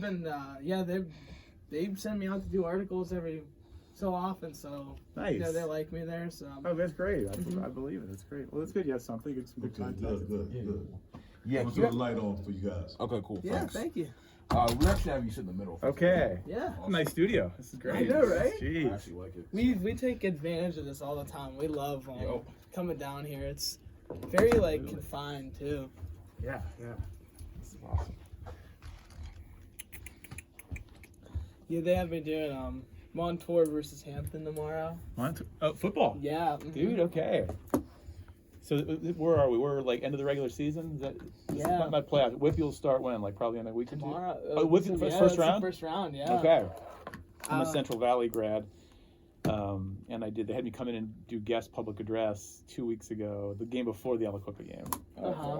Been they send me out to do articles every so often, so nice. They like me there. So that's great. I believe it. That's great. Well, that's good. You have something. Get some good content. Good. Yeah, I'm gonna turn the light on for you guys. Okay, cool. Yeah, Thanks. thank you. We actually have you sit in the middle. Okay. Yeah. Awesome. Nice studio. This is great. I know, right? I Jeez. actually like it. We take advantage of this all the time. We love coming down here. It's very confined too. Yeah. This is awesome. Yeah, they have me doing Montour versus Hampton tomorrow. Football. Yeah, Dude, okay. So where are we? We're like end of the regular season. Is that? Yeah. Not playoffs. Whippy will start when? Like probably in a week tomorrow. or two. Oh, Whippy first round. First round, yeah. Okay. I'm a Central Valley grad, and they had me come in and do guest public address 2 weeks ago, the game before the Alacoca game.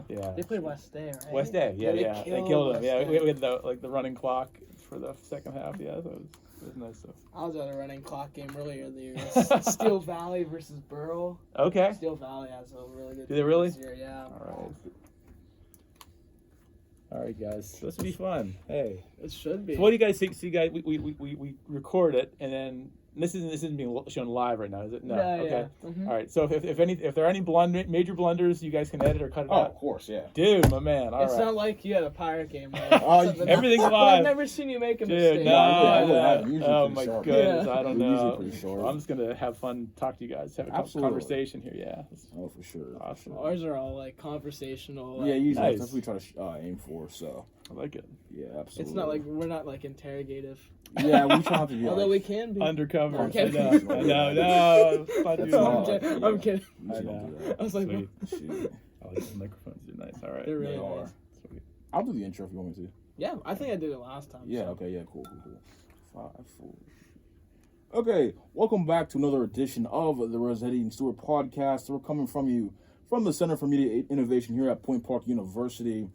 Yeah. They played West Day, right? West Day, yeah. They killed them. Yeah, we had the running clock for the second half. Yeah, so it was nice stuff. I was at a running clock game earlier the year. Steel Valley versus Burl. Okay. Steel Valley has a really good. Do they really? This year, yeah. All right, guys. So this will be fun. Hey. It should be. So what do you guys think? So you guys, we record it, and then this isn't being shown live right now, is it? No. Okay. Yeah. Mm-hmm. All right. So if there are any major blunders, you guys can edit or cut it out. Of course, yeah. Dude, my man. All it's right. not like you had a pirate game. Right? Everything's I've live. never seen you make a Dude, mistake. no. Oh my sharp. goodness, Yeah. I don't We're usually know. pretty short. I'm just gonna have fun, talk to you guys, have a Absolutely. conversation here. Yeah. Oh, for sure. Awesome. Ours are all conversational. Yeah, usually Nice. that's what we try to aim for. So I like it. yeah, absolutely. It's not like we're not interrogative. Yeah, we try not to be. Although we can be. Undercover. Okay. I know. That's I'm not- kidding. I'm kidding. We usually don't do that. I was like, Sweet. Shit. I like the microphones. They're nice. All right. They're really They are. nice. Sweet. I'll do the intro if you want me to. Yeah, I think I did it last time. Yeah, so. okay, yeah, cool. 5, 4. Okay, welcome back to another edition of the Rossetti and Stewart podcast. We're coming from you from the Center for Media Innovation here at Point Park University.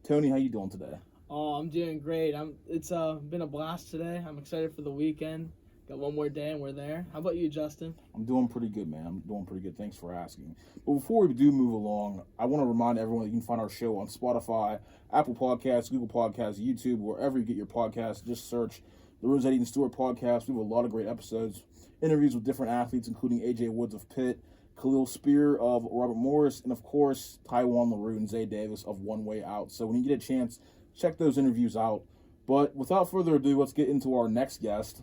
Tony, how you doing today? Oh, I'm doing great. It's been a blast today. I'm excited for the weekend. Got one more day and we're there. How about you, Justin? I'm doing pretty good, man. I'm doing pretty good. Thanks for asking. But before we do move along, I want to remind everyone that you can find our show on Spotify, Apple Podcasts, Google Podcasts, YouTube, wherever you get your podcasts. Just search the Rossetti and Stewart podcast. We have a lot of great episodes, interviews with different athletes, including AJ Woods of Pitt, Khalil Spear of Robert Morris, and of course, Taiwan LaRue and Zay Davis of One Way Out. So when you get a chance, check those interviews out. But without further ado, let's get into our next guest.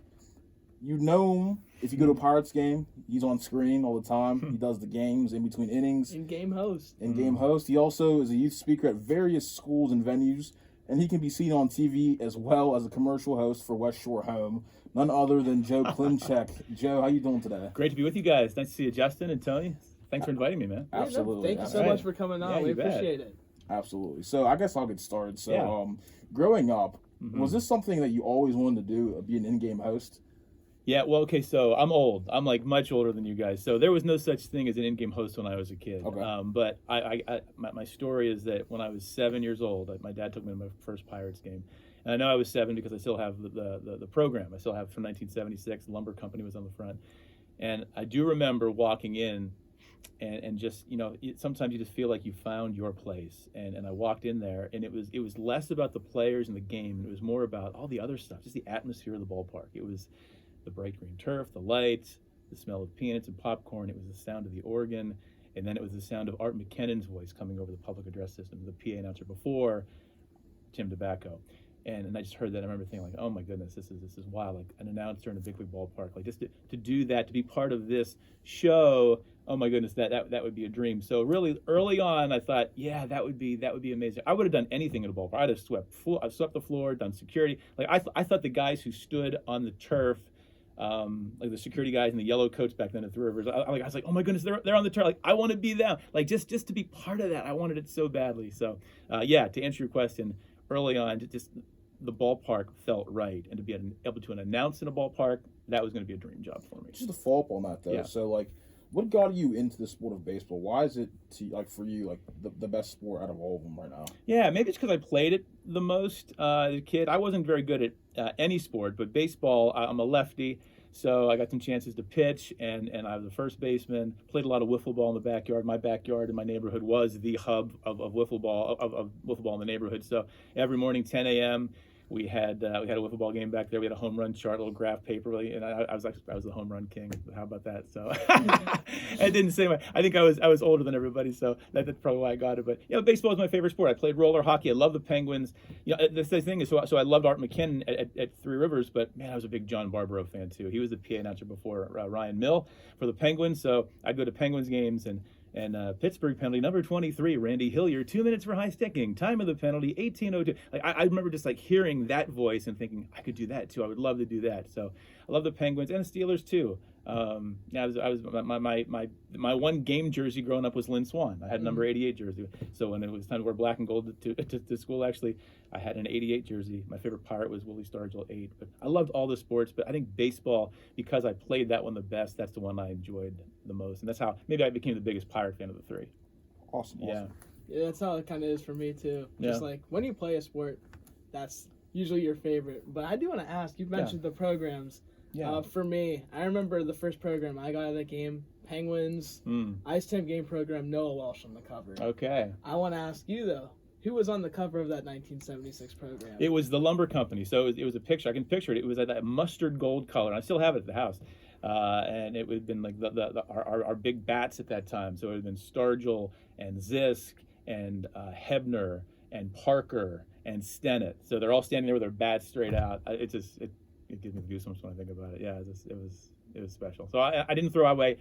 You know him if you go to a Pirates game. He's on screen all the time. He does the games in between innings. In-game host. In-game host. He also is a youth speaker at various schools and venues, and he can be seen on TV as well as a commercial host for West Shore Home. None other than Joe Klimchak. Joe, how you doing today? Great to be with you guys. Nice to see you, Justin and Tony. Thanks for inviting me, man. Absolutely. Thank you so much for coming on. Yeah, we you bet. appreciate it. Absolutely. So I guess I'll get started. So Yeah. Growing up, was this something that you always wanted to do, be an in-game host? Yeah, well, okay, so I'm old. I'm much older than you guys. So there was no such thing as an in-game host when I was a kid. Okay. But my story is that when I was 7 years old, my dad took me to my first Pirates game. And I know I was 7 because I still have the program. I still have from 1976. The lumber company was on the front. And I do remember walking in and just, sometimes you just feel like you found your place. And I walked in there, and it was less about the players and the game, and it was more about all the other stuff, just the atmosphere of the ballpark. It was the bright green turf, the lights, the smell of peanuts and popcorn. It was the sound of the organ, and then it was the sound of Art McKinnon's voice coming over the public address system, the PA announcer before Tim Tobacco. And I just heard that. I remember thinking, oh my goodness, this is wild. Like an announcer in a big league ballpark, like just to do that, to be part of this show. Oh my goodness, that would be a dream. So really early on, I thought, yeah, that would be amazing. I would have done anything at a ballpark. I'd have swept the floor, done security. Like I thought the guys who stood on the turf, like the security guys in the yellow coats back then at Three Rivers, I was like, oh my goodness, they're on the turf. Like I want to be them. Like just to be part of that, I wanted it so badly. So yeah, to answer your question, early on, just the ballpark felt right, and to be able to announce in a ballpark, that was going to be a dream job for me. Just to follow up on that, though. Yeah. So, what got you into the sport of baseball? Why is it, for you, the best sport out of all of them right now? Yeah, maybe it's because I played it the most as a kid. I wasn't very good at any sport, but baseball, I'm a lefty, so I got some chances to pitch, and I was a first baseman. Played a lot of wiffle ball in the backyard. My backyard in my neighborhood was the hub of wiffle ball, of wiffle ball in the neighborhood. So every morning, 10 a.m., We had a wiffle ball game back there. We had a home run chart, a little graph paper, and I was the home run king. How about that? So I didn't say I think I was older than everybody, so that's probably why I got it. But baseball is my favorite sport. I played roller hockey. I love the Penguins. The thing is, so I loved Art McKinnon at Three Rivers, but man, I was a big John Barbaro fan too. He was the PA announcer before Ryan Mill for the Penguins, so I'd go to Penguins games and Pittsburgh penalty number 23, Randy Hillier, 2 minutes for high sticking. Time of the penalty, 18:02. Like I remember just like hearing that voice and thinking I could do that too. I would love to do that. So I love the Penguins and the Steelers too. My one game jersey growing up was Lynn Swan. I had number 88 jersey. So when it was time to wear black and gold to school, actually, I had an 88 jersey. My favorite pirate was Willie Stargell 8. But I loved all the sports, but I think baseball, because I played that one the best, that's the one I enjoyed the most. And that's how maybe I became the biggest pirate fan of the three. Awesome. Yeah, that's how it kind of is for me too. Just like when you play a sport, that's usually your favorite. But I do want to ask, you mentioned the programs. Yeah. For me, I remember the first program I got out of the game, Penguins, Ice Time Game Program, Noah Walsh on the cover. Okay. I want to ask you, though, who was on the cover of that 1976 program? It was the lumber company. So it was a picture. I can picture it. It was that mustard gold color. I still have it at the house. And it would have been like our big bats at that time. So it would have been Stargell and Zisk and Hebner and Parker and Stennett. So they're all standing there with their bats straight out. It gives me goosebumps when I think about it. Yeah, it was special. So I didn't throw away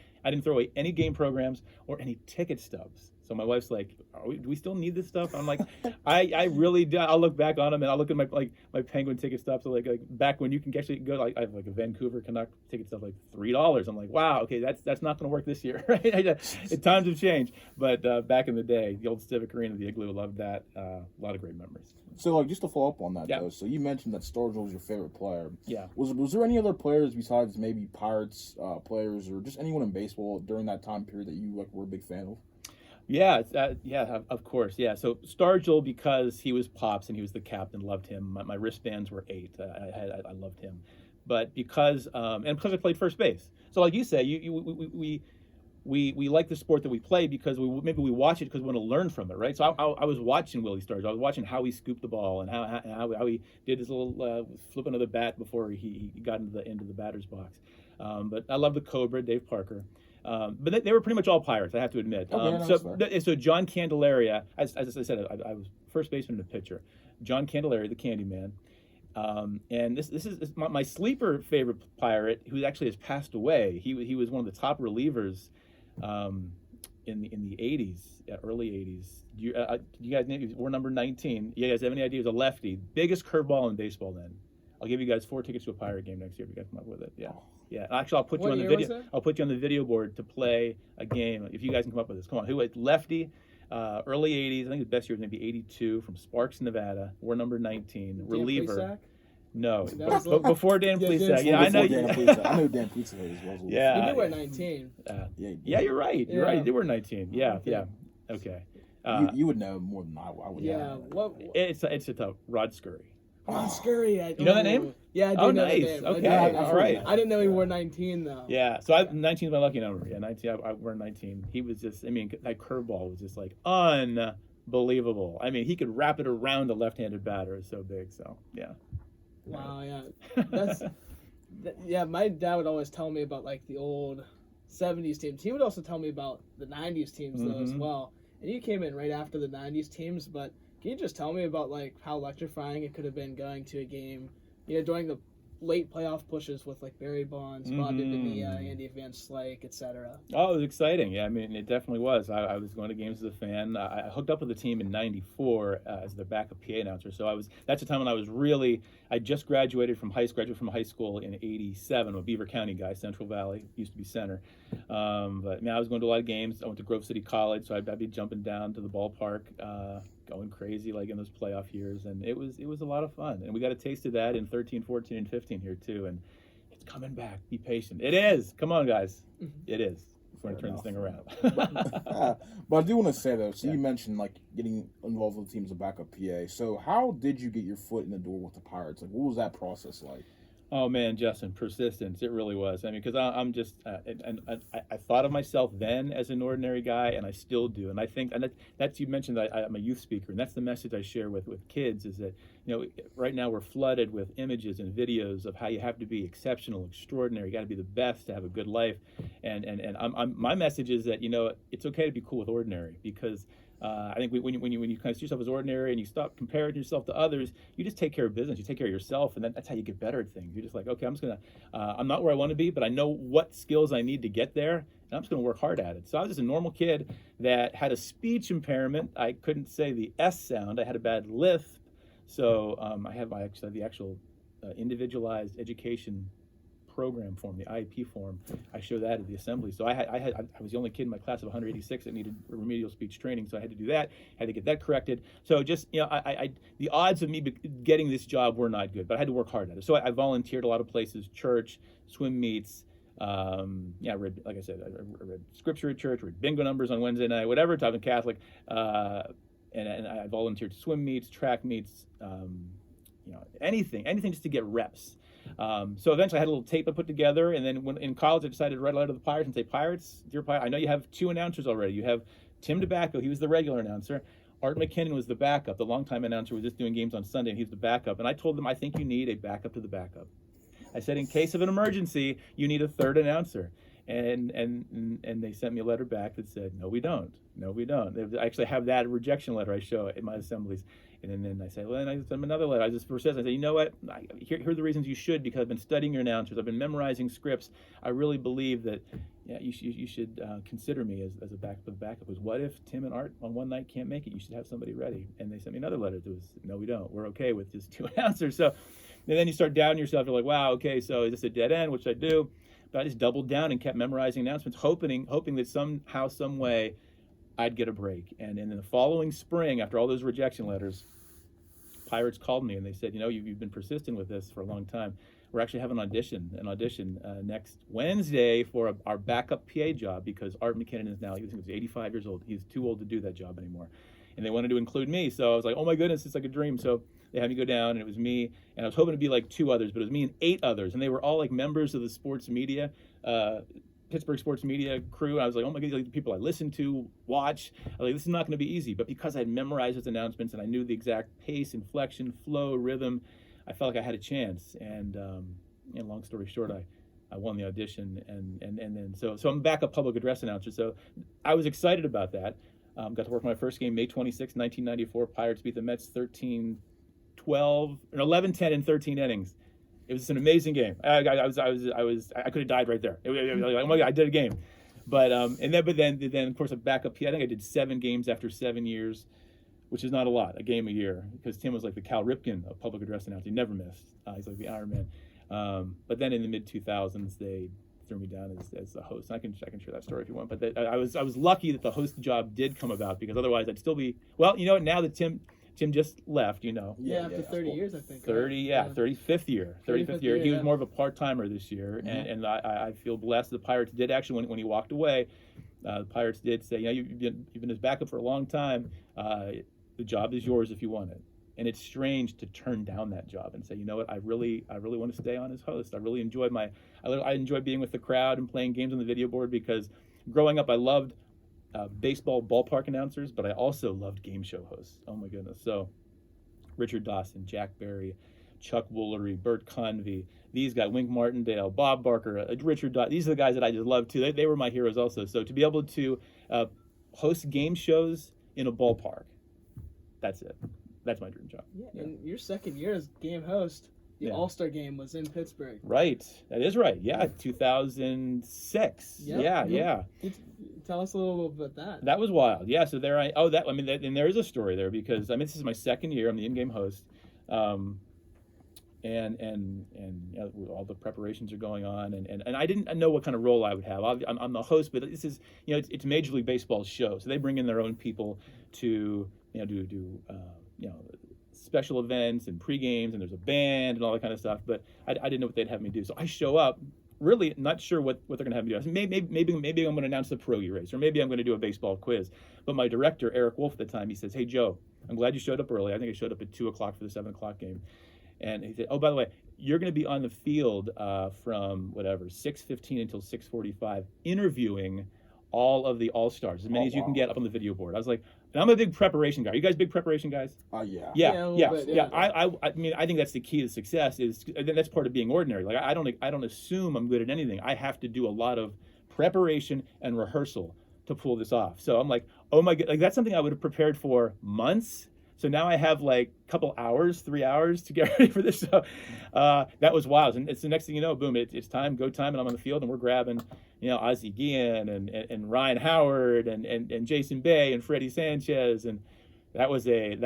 any game programs or any ticket stubs. So my wife's like, do we still need this stuff? I'm like, I really do. I'll look back on them and I'll look at my Penguin ticket stubs. So like back when you can actually go, like I have like a Vancouver Canuck ticket stuff like $3. I'm like, wow, okay, that's not going to work this year, right? Times have changed, but back in the day, the old Civic Arena, the Igloo, loved that. A lot of great memories. So, like, just to follow up on that, though, so you mentioned that Stargell was your favorite player. Yeah. Was there any other players besides maybe Pirates players or just anyone in baseball during that time period that you were a big fan of? Yeah, of course, yeah. So Stargell, because he was Pops and he was the captain, loved him. My wristbands were 8. I loved him, but because I played first base. So like you say, we like the sport that we play because we watch it because we want to learn from it, right? So I was watching Willie Stargell. I was watching how he scooped the ball and how he did his little flipping of the bat before he got into the batter's box. But I love the Cobra, Dave Parker. But they were pretty much all Pirates, I have to admit. So John Candelaria, as I said, I was first baseman and a pitcher. John Candelaria, the Candyman. And this is my sleeper favorite Pirate, who actually has passed away. He was one of the top relievers in the 80s, early 80s. You guys name? We're number 19. You guys have any idea? He was a lefty, biggest curveball in baseball then. I'll give you guys 4 tickets to a Pirate game next year if you guys come up with it. Yeah. Yeah. Actually, I'll put you on the video. I'll put you on the video board to play a game if you guys can come up with this. Come on. Who was lefty? Early 80s. I think his best year was maybe 82 from Sparks, Nevada. We're number 19. Reliever. Plesac? No, before Dan Plesac. Yeah, I know. I know Dan Plesac as well. Yeah. He did wear 19. Yeah, you're right. You're right. He did wear 19. Yeah. Okay. You would know more than I would. Yeah. It's a tough. Rod Scurry. Rod Scurry. You know that name? Yeah, I do know nice. the name. Okay, all right. I didn't know he wore 19 though. Yeah, so 19 is my lucky number. Yeah, 19. I wore 19. He was just. I mean, that curveball was just like unbelievable. I mean, he could wrap it around a left-handed batter. It's so big. So yeah. Wow. Yeah. My dad would always tell me about like the old 70s teams. He would also tell me about the 90s teams though as well. And you came in right after the 90s teams, but can you just tell me about like how electrifying it could have been going to a game, during the late playoff pushes with like Barry Bonds, Bobby Bonilla, Andy Van Slyke, etc. Oh, it was exciting. Yeah, I mean, it definitely was. I was going to games as a fan. I hooked up with the team in '94 as their backup PA announcer. So that's the time when I just graduated from high school in '87. I'm a Beaver County guy, Central Valley, used to be center. But I was going to a lot of games. I went to Grove City College, so I'd be jumping down to the ballpark, going crazy like in those playoff years, and it was a lot of fun. And we got a taste of that in 13, 14, and 15 here too, and it's coming back. Be patient. It is. Come on, guys. It is. We're going to turn this thing around. But I do want to say, though, so you mentioned like getting involved with the team as a backup PA. So how did you get your foot in the door with the Pirates? Like, what was that process like? Oh man, Justin, persistence. It really was. I mean, because I'm just, and I thought of myself then as an ordinary guy, and I still do. And I think, and that's you mentioned that I'm a youth speaker, and that's the message I share with kids is that, right now we're flooded with images and videos of how you have to be exceptional, extraordinary. You got to be the best to have a good life. And my message is that it's okay to be cool with ordinary, because I think when you kind of see yourself as ordinary and you stop comparing yourself to others, you just take care of business, you take care of yourself, and that's how you get better at things. You're just like, okay, I'm not where I want to be, but I know what skills I need to get there, and I'm just going to work hard at it. So I was just a normal kid that had a speech impairment. I couldn't say the S sound. I had a bad lisp. So I have the actual individualized education program form, the IEP form. I show that at the assembly. So I was the only kid in my class of 186 that needed remedial speech training, so I had to do that. Had to get that corrected. So just the odds of me getting this job were not good, but I had to work hard at it. So I volunteered a lot of places, church, swim meets. I read, like I said, I read scripture at church, read bingo numbers on Wednesday night, whatever. I'm Catholic, and I volunteered swim meets, track meets, anything just to get reps. So eventually I had a little tape I put together, and then when in college I decided to write a letter to the Pirates and say, Pirates, dear Pirates, I know you have 2 announcers already. You have Tim DeBacco, he was the regular announcer. Art McKinnon was the backup. The longtime announcer was just doing games on Sunday, and he's the backup. And I told them, I think you need a backup to the backup. I said, in case of an emergency, you need a third announcer. And they sent me a letter back that said, no, we don't. No, we don't. I actually have that rejection letter I show at my assemblies. And then I say, well, then I send them another letter. I just persist. I say, you know what? Here are the reasons you should, because I've been studying your announcers. I've been memorizing scripts. I really believe that you should consider me as a backup of the backup. Because what if Tim and Art on one night can't make it? You should have somebody ready. And they sent me another letter that was, no, we don't. We're okay with just 2 announcers. So and then you start doubting yourself. You're like, wow, okay, so is this a dead end? Which I do. But I just doubled down and kept memorizing announcements, hoping that somehow, some way, I'd get a break. And in the following spring, after all those rejection letters, Pirates called me and they said, you've been persistent with this for a long time. We're actually having an audition next Wednesday for our backup PA job, because Art McKinnon is now, he was 85 years old. He's too old to do that job anymore. And they wanted to include me. So I was like, oh my goodness, it's like a dream. So they had me go down, and it was me, and I was hoping to be like 2 others, but it was me and 8 others. And they were all like members of the sports media, Pittsburgh sports media crew. And I was like, oh my God, like the people I listen to, watch. I was like, this is not going to be easy. But because I had memorized those announcements and I knew the exact pace, inflection, flow, rhythm, I felt like I had a chance. And long story short, I won the audition, and then so I'm a backup public address announcer. So I was excited about that. Got to work my first game, May 26, 1994. Pirates beat the Mets 11-10 in 13 innings. It was an amazing game. I could have died right there. Oh my God, I did a game. But then of course a backup. I think I did 7 games after 7 years, which is not a lot, a game a year, because Tim was like the Cal Ripken of public address announcing. He never missed. He's like the Iron Man. But then in the mid 2000s, they threw me down as the host. And I can share that story if you want. But I was lucky that the host job did come about, because otherwise I'd still be, well, now that Tim just left, Yeah, after 30 years, I think. 35th year. 35th year. He was more of a part-timer this year, Mm-hmm. and I feel blessed. The Pirates did actually, when he walked away, the Pirates did say, you've been his backup for a long time. The job is yours if you want it. And it's strange to turn down that job and say, you know what, I really want to stay on as host. I really enjoyed I enjoy being with the crowd and playing games on the video board, because growing up I loved baseball ballpark announcers, but I also loved game show hosts. Oh my goodness. So Richard Dawson, Jack Berry, Chuck Woolery, Bert Convey, these guys, Wink Martindale, Bob Barker, Richard Dawson, these are the guys that I just loved too. They were my heroes also. So to be able to host game shows in a ballpark, that's it. That's my dream job. Yeah, and your second year as game host, the All-Star game was in Pittsburgh. Right. That is right. Yeah, 2006. Yep. Yeah. Tell us a little bit about that. That was wild. Yeah, so and there is a story there, because this is my second year. I'm the in-game host. And all the preparations are going on, and I didn't know what kind of role I would have. I'm the host, but this is, it's Major League Baseball's show, so they bring in their own people to do special events and pre-games, and there's a band and all that kind of stuff. But I didn't know what they'd have me do, so I show up really not sure what they're going to have me do. I said, maybe I'm going to announce the pierogi race, or maybe I'm going to do a baseball quiz. But my director, Eric Wolf, at the time, he says, hey Joe, I'm glad you showed up early. I think I showed up at 2:00 for the 7:00 game. And he said, oh, by the way, you're going to be on the field from whatever 6:15 until 6:45, interviewing all of the all-stars, as many as you can get up on the video board. I was like, and I'm a big preparation guy. Are you guys big preparation guys? Yeah. Yeah. I mean, I think that's the key to success. That's part of being ordinary. Like I don't assume I'm good at anything. I have to do a lot of preparation and rehearsal to pull this off. So I'm like, oh my god, like that's something I would have prepared for months. So now I have like a couple hours, 3 hours to get ready for this. So that was wild. And it's the next thing you know, boom, it's time, go time, and I'm on the field, and we're grabbing, Ozzie Guillen and Ryan Howard and Jason Bay and Freddie Sanchez, and that was a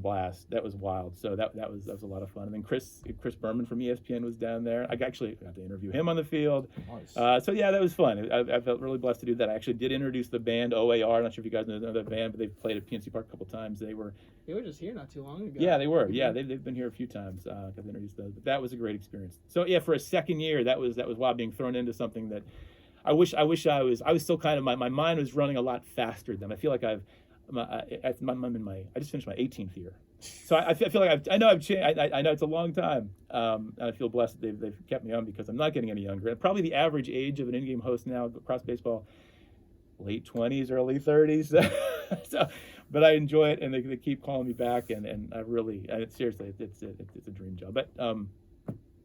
blast. That was wild. So that was a lot of fun. And then Chris Berman from ESPN was down there. I actually got to interview him on the field. Nice. So yeah, that was fun. I felt really blessed to do that. I actually did introduce the band OAR. I'm not sure if you guys know that band, but they've played at PNC Park a couple times. They were just here not too long ago. Yeah, they were. Yeah, they've been here a few times. I've introduced those. But that was a great experience. So yeah, for a second year, that was wild, being thrown into something that I wish I was still kind of, my mind was running a lot faster than. I feel like I just finished my 18th year, so I feel like I know I've changed. I know it's a long time, and I feel blessed that they've kept me on, because I'm not getting any younger. And probably the average age of an in-game host now across baseball, late 20s, early 30s. So, but I enjoy it, and they keep calling me back, and I really, seriously, it's a dream job. But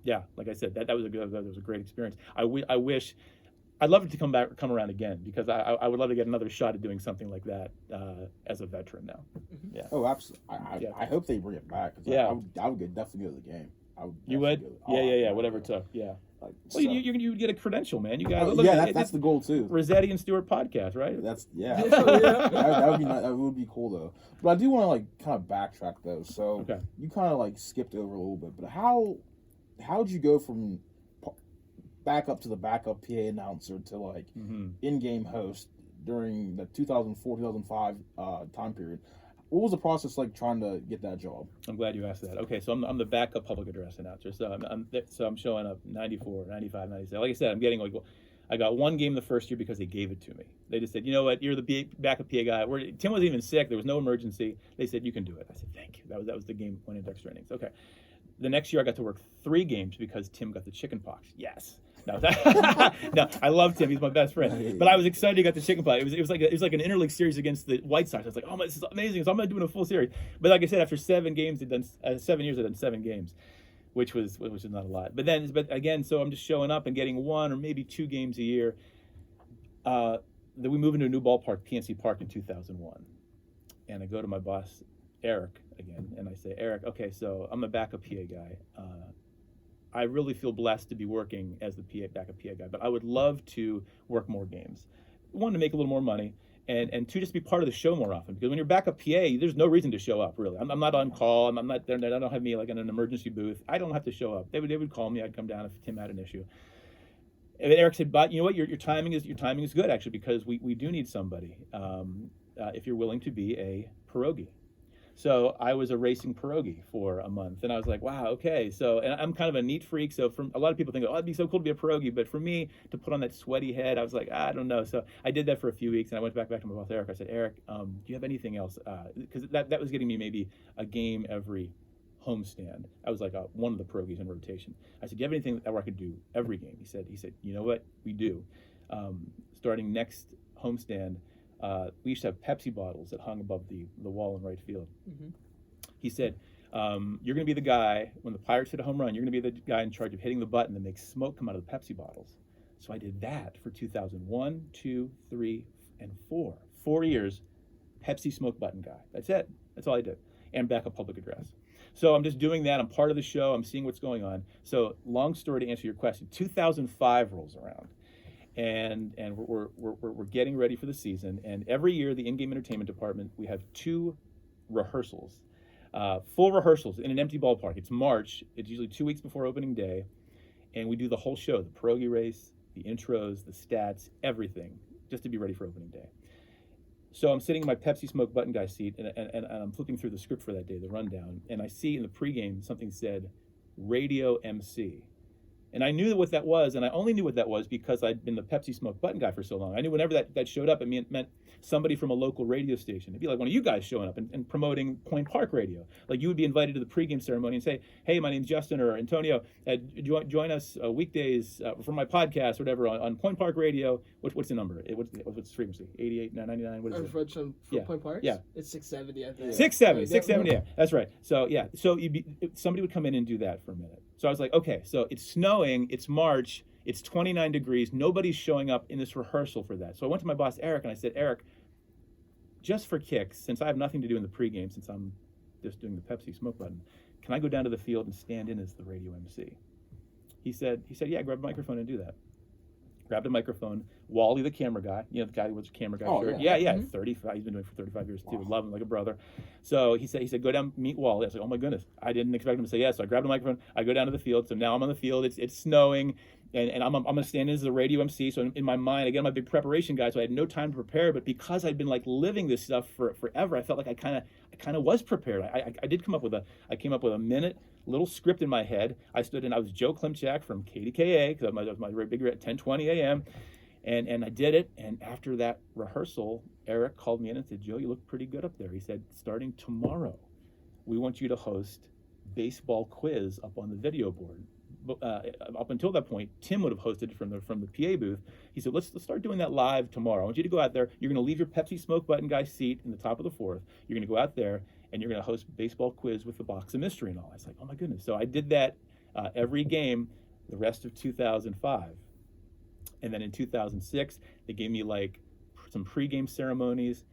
yeah, like I said, that was a great experience. I wish. I'd love it to come around again, because I would love to get another shot at doing something like that as a veteran now. Yeah. Oh, absolutely. I hope they bring it back. Yeah. I would definitely go to the game. You would? Yeah. Whatever it took. Yeah. Like, well, you would get a credential, man. You got. That's the goal too. Rossetti and Stewart podcast, right? That would be nice. That would be cool though. But I do want to like kind of backtrack though. So you kind of like skipped over a little bit. But how'd you go from back up to the backup PA announcer to like in-game host during the 2004-2005 time period? What was the process like trying to get that job? I'm glad you asked that. Okay, so I'm the backup public address announcer. So I'm showing up 94, 95, 96. Like I said, I'm getting like, I got one game the first year because they gave it to me. They just said, you know what, you're the backup PA guy. Tim wasn't even sick. There was no emergency. They said, you can do it. I said, thank you. That was the game winning extra innings. Okay. The next year I got to work 3 games because Tim got the chicken pox. Yes. No, no, I love Tim. He's my best friend. But I was excited he got the chicken pox. It was like an interleague series against the White Sox. I was like, oh my, this is amazing. So I'm doing a full series. But like I said, after 7 years, I'd done 7 games, which was not a lot. But again, so I'm just showing up and getting 1 or maybe 2 games a year. Then we move into a new ballpark, PNC Park, in 2001, and I go to my boss, Eric, again, and I say, Eric, okay, so I'm a backup PA guy. I really feel blessed to be working as the backup PA guy, but I would love to work more games. 1, to make a little more money, and 2, just be part of the show more often. Because when you're backup PA, there's no reason to show up, really. I'm not on call. I'm not there. They don't have me like in an emergency booth. I don't have to show up. They would call me. I'd come down if Tim had an issue. And Eric said, but you know what? Your timing is good, actually, because we do need somebody if you're willing to be a pierogi. So I was a racing pierogi for a month, and I was like, wow, okay. So, and I'm kind of a neat freak, so a lot of people think, oh, it'd be so cool to be a pierogi, but for me, to put on that sweaty head, I was like, I don't know. So I did that for a few weeks, and I went back to my boss, Eric. I said, Eric, do you have anything else? Because that was getting me maybe a game every homestand. I was like one of the pierogis in rotation. I said, do you have anything where I could do every game? He said, you know what? We do. Starting next homestand, we used to have Pepsi bottles that hung above the wall in right field. He said, you're going to be the guy, when the Pirates hit a home run, you're going to be the guy in charge of hitting the button that makes smoke come out of the Pepsi bottles. So I did that for 2001, 2, 3, and 4. 4 years, Pepsi smoke button guy. That's it. That's all I did. And backup public address. So I'm just doing that. I'm part of the show. I'm seeing what's going on. So long story to answer your question, 2005 rolls around. And we're getting ready for the season, and every year the in-game entertainment department, we have 2 rehearsals, full rehearsals in an empty ballpark. It's March. It's usually 2 weeks before opening day, and we do the whole show, the pierogi race, the intros, the stats, everything, just to be ready for opening day. So I'm sitting in my Pepsi smoke button guy seat, and I'm flipping through the script for that day, the rundown, and I see in the pregame something said radio MC. And I knew what that was, and I only knew what that was because I'd been the Pepsi Smoke Button guy for so long. I knew whenever that showed up, it meant somebody from a local radio station. It'd be like one of you guys showing up and promoting Point Park Radio. Like you would be invited to the pregame ceremony and say, hey, my name's Justin or Antonio, join us weekdays for my podcast or whatever on Point Park Radio. What's the number? What's the frequency? 88, 99, what is it? For Point Park? Yeah. It's 670, I think. 670, yeah. That's right. So, yeah, somebody would come in and do that for a minute. So I was like, okay, so it's snowing, it's March, it's 29 degrees, nobody's showing up in this rehearsal for that. So I went to my boss, Eric, and I said, Eric, just for kicks, since I have nothing to do in the pregame, since I'm just doing the Pepsi Smoke Button, can I go down to the field and stand in as the radio MC? He said, yeah, grab a microphone and do that. Grabbed a microphone. Wally, the camera guy, the guy who was a camera guy shirt. Yeah, 35. He's been doing it for 35 years too. Wow. Love him like a brother. So he said, go down, meet Wally. I was like, oh my goodness, I didn't expect him to say yes. So I grabbed a microphone. I go down to the field. So now I'm on the field. It's snowing, and I'm gonna stand in as the radio MC. So in my mind, again, I'm a big preparation guy, so I had no time to prepare. But because I'd been like living this stuff for forever, I felt like I kind of was prepared. I did come up with a minute little script in my head. I stood in. I was Joe Klimchak from KDKA because that was my very big at 10:20 a.m. And I did it. And after that rehearsal, Eric called me in and said, Joe, you look pretty good up there. He said, starting tomorrow, we want you to host baseball quiz up on the video board. Up until that point, Tim would have hosted it from the PA booth. He said, let's start doing that live tomorrow. I want you to go out there. You're going to leave your Pepsi Smoke Button guy seat in the top of the fourth. You're going to go out there and you're going to host baseball quiz with the box of mystery and all. I was like, oh my goodness. So I did that every game the rest of 2005. And then in 2006, they gave me like some pregame ceremonies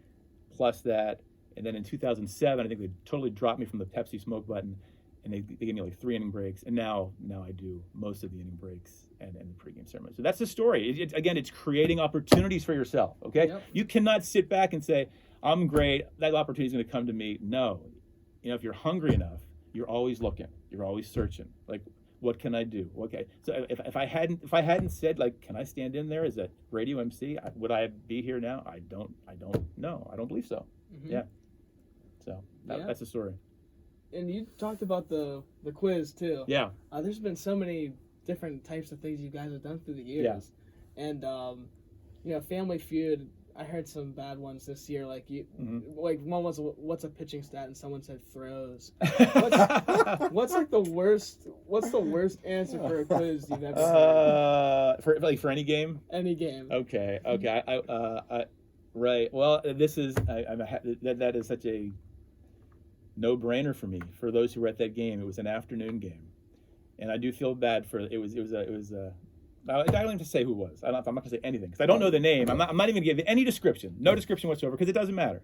plus that. And then in 2007, I think they totally dropped me from the Pepsi Smoke Button, and they gave me like 3 inning breaks. And now I do most of the inning breaks and the pregame ceremony. So that's the story. Again, it's creating opportunities for yourself, okay? Yep. You cannot sit back and say, I'm great, that opportunity is going to come to me. No. If you're hungry enough, you're always looking. You're always searching. Like, what can I do? Okay, so if I hadn't said, like, can I stand in there as a radio MC, would I be here now? I don't know. I don't believe so. Mm-hmm. Yeah. So that's the story. And you talked about the quiz too. Yeah. There's been so many different types of things you guys have done through the years. Yeah. And Family Feud, I heard some bad ones this year. Like like one was what's a pitching stat, and someone said throws. What's like the worst? What's the worst answer for a quiz you've ever heard? For any game? Any game. Okay. I right. Well, this is that is such a no-brainer for me. For those who were at that game, it was an afternoon game, and I do feel bad for it was I don't even say who it was. I'm not going to say anything because I don't know the name. I'm not even going to give any description. No description whatsoever because it doesn't matter.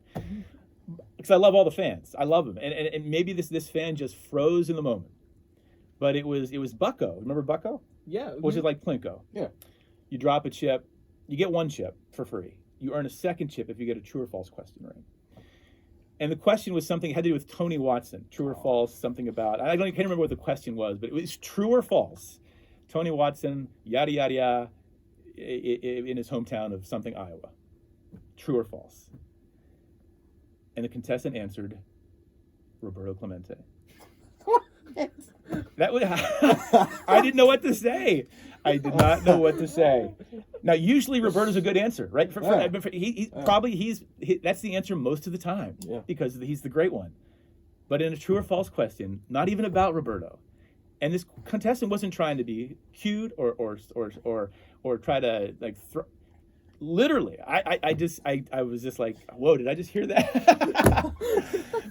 Because I love all the fans. I love them. And maybe this fan just froze in the moment. But it was Bucko. Remember Bucko? Yeah. Which is like Plinko. Yeah. You drop a chip. You get 1 chip for free. You earn a 2nd chip if you get a true or false question right. And the question was something it had to do with Tony Watson. True or false, something about. I can't remember what the question was, but it was true or false. Tony Watson, yada, yada, yada, in his hometown of something, Iowa. True or false? And the contestant answered, Roberto Clemente. That was, I didn't know what to say. I did not know what to say. Now, usually Roberto's a good answer, right? That's the answer most of the time because he's the great one. But in a true or false question, not even about Roberto, and this contestant wasn't trying to be cute or try to like literally. I was just like, whoa, did I just hear that?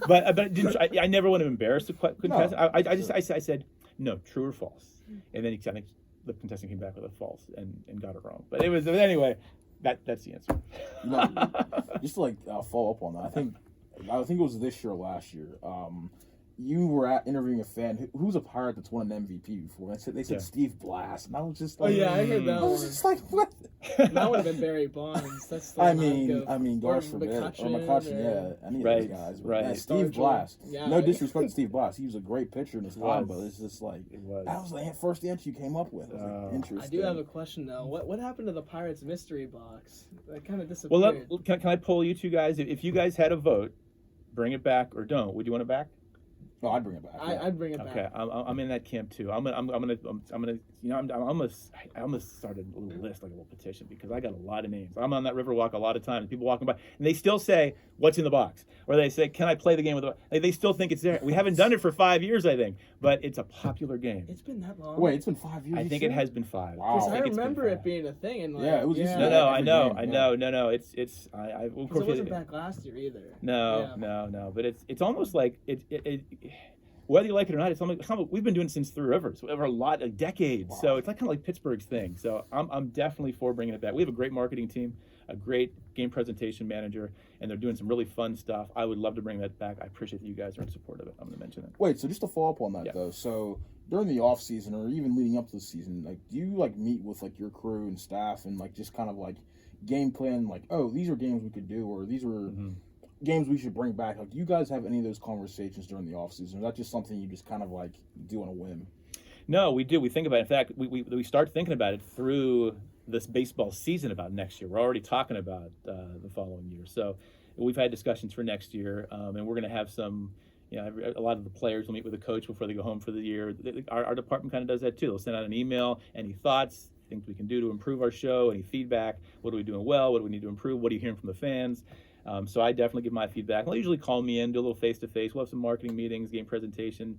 but I never want to embarrass the contestant. No, I said no, true or false, and then I think the contestant came back with a false and got it wrong. But anyway, that's the answer. Just to like follow up on that, I think it was this year or last year. You were interviewing a fan who's a Pirate that's won an MVP before. They said Steve Blass, and I was just like, oh yeah, I heard that. I was just like, what? That would have been Barry Bonds. That's the I mean, gosh forbid, or McCutcheon, yeah, any of those guys. But right. Yeah, Steve Blass. Yeah, no disrespect to Steve Blass, he was a great pitcher in his time, but it's just like that was the first answer you came up with. Interesting. I do have a question though. What happened to the Pirates mystery box? That kind of disappeared. Well, can I poll you two guys? If you guys had a vote, bring it back or don't. Would you want it back? No, I'd bring it back. Yeah. I'd bring it Okay, back. I'm in that camp too. I'm gonna you know I almost started a little list, like a little petition, because I got a lot of names. I'm on that Riverwalk a lot of times. People walking by and they still say, "What's in the box?" Or they say, "Can I play the game with the?" They still think it's there. We haven't done it for 5 years, I think, but it's a popular game. It's been that long. Wait, it's been 5 years. I think it has been 5. Wow. Because I think it's been remember 5. it being a thing, and like, Yeah, it was used to be No, I every know, game, I yeah. know. No, it's I of Because course it wasn't back last year either. No, but it's almost like it whether you like it or not, it's almost we've been doing it since Three Rivers over a lot of decades. Wow. So it's like kind of like Pittsburgh's thing. So I'm definitely for bringing it back. We have a great marketing team, a great game presentation manager, and they're doing some really fun stuff. I would love to bring that back. I appreciate that you guys are in support of it. I'm going to mention it. Wait, so just to follow up on that Yeah. though, so during the off season or even leading up to the season, like, do you like meet with like your crew and staff and like just kind of like game plan, like, oh, these are games we could do, or these are games we should bring back? Like, do you guys have any of those conversations during the off season? Or is that just something you just kind of like do on a whim? No, we do. We think about it. In fact, we start thinking about it through this baseball season about next year. We're already talking about the following year. So we've had discussions for next year, and we're going to have some. You know, a lot of the players will meet with the coach before they go home for the year. Our department kind of does that too. They'll send out an email. Any thoughts, things we can do to improve our show, any feedback, what are we doing well, what do we need to improve, what are you hearing from the fans? So I definitely give my feedback. They'll usually call me in, do a little face-to-face. We'll have some marketing meetings, game presentation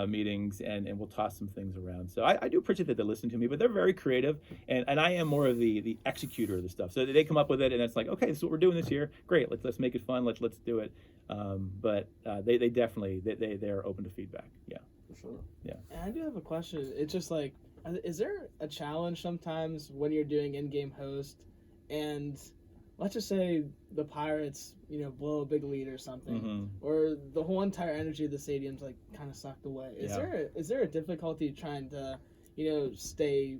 meetings, and we'll toss some things around. So I do appreciate that they listen to me, but they're very creative, and I am more of the executor of the stuff. So they come up with it, and it's like, okay, this is what we're doing this year. Great, let's make it fun. Let's do it. But they definitely they're open to feedback. Yeah, For sure. yeah. And I do have a question. It's just like, is there a challenge sometimes when you're doing in-game host, and let's just say the Pirates, blow a big lead or something, or the whole entire energy of the stadium's like kind of sucked away. Is there a difficulty trying to, stay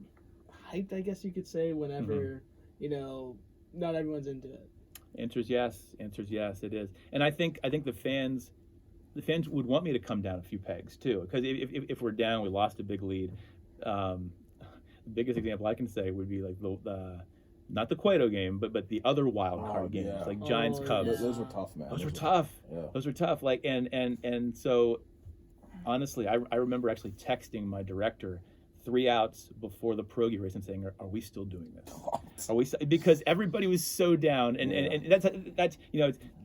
hyped, I guess you could say, whenever, not everyone's into it? Answer's yes. It is, and I think the fans would want me to come down a few pegs too, because if we're down, we lost a big lead. The biggest example I can say would be like the not the Cueto game, but the other wild card games, like Giants Cubs. Yeah, those were tough, man. Those were tough. Yeah. Those were tough. Like and so honestly, I remember actually texting my director 3 outs before the Pierogi race and saying, "Are we still doing this? Are we?" Because everybody was so down, and that's it's,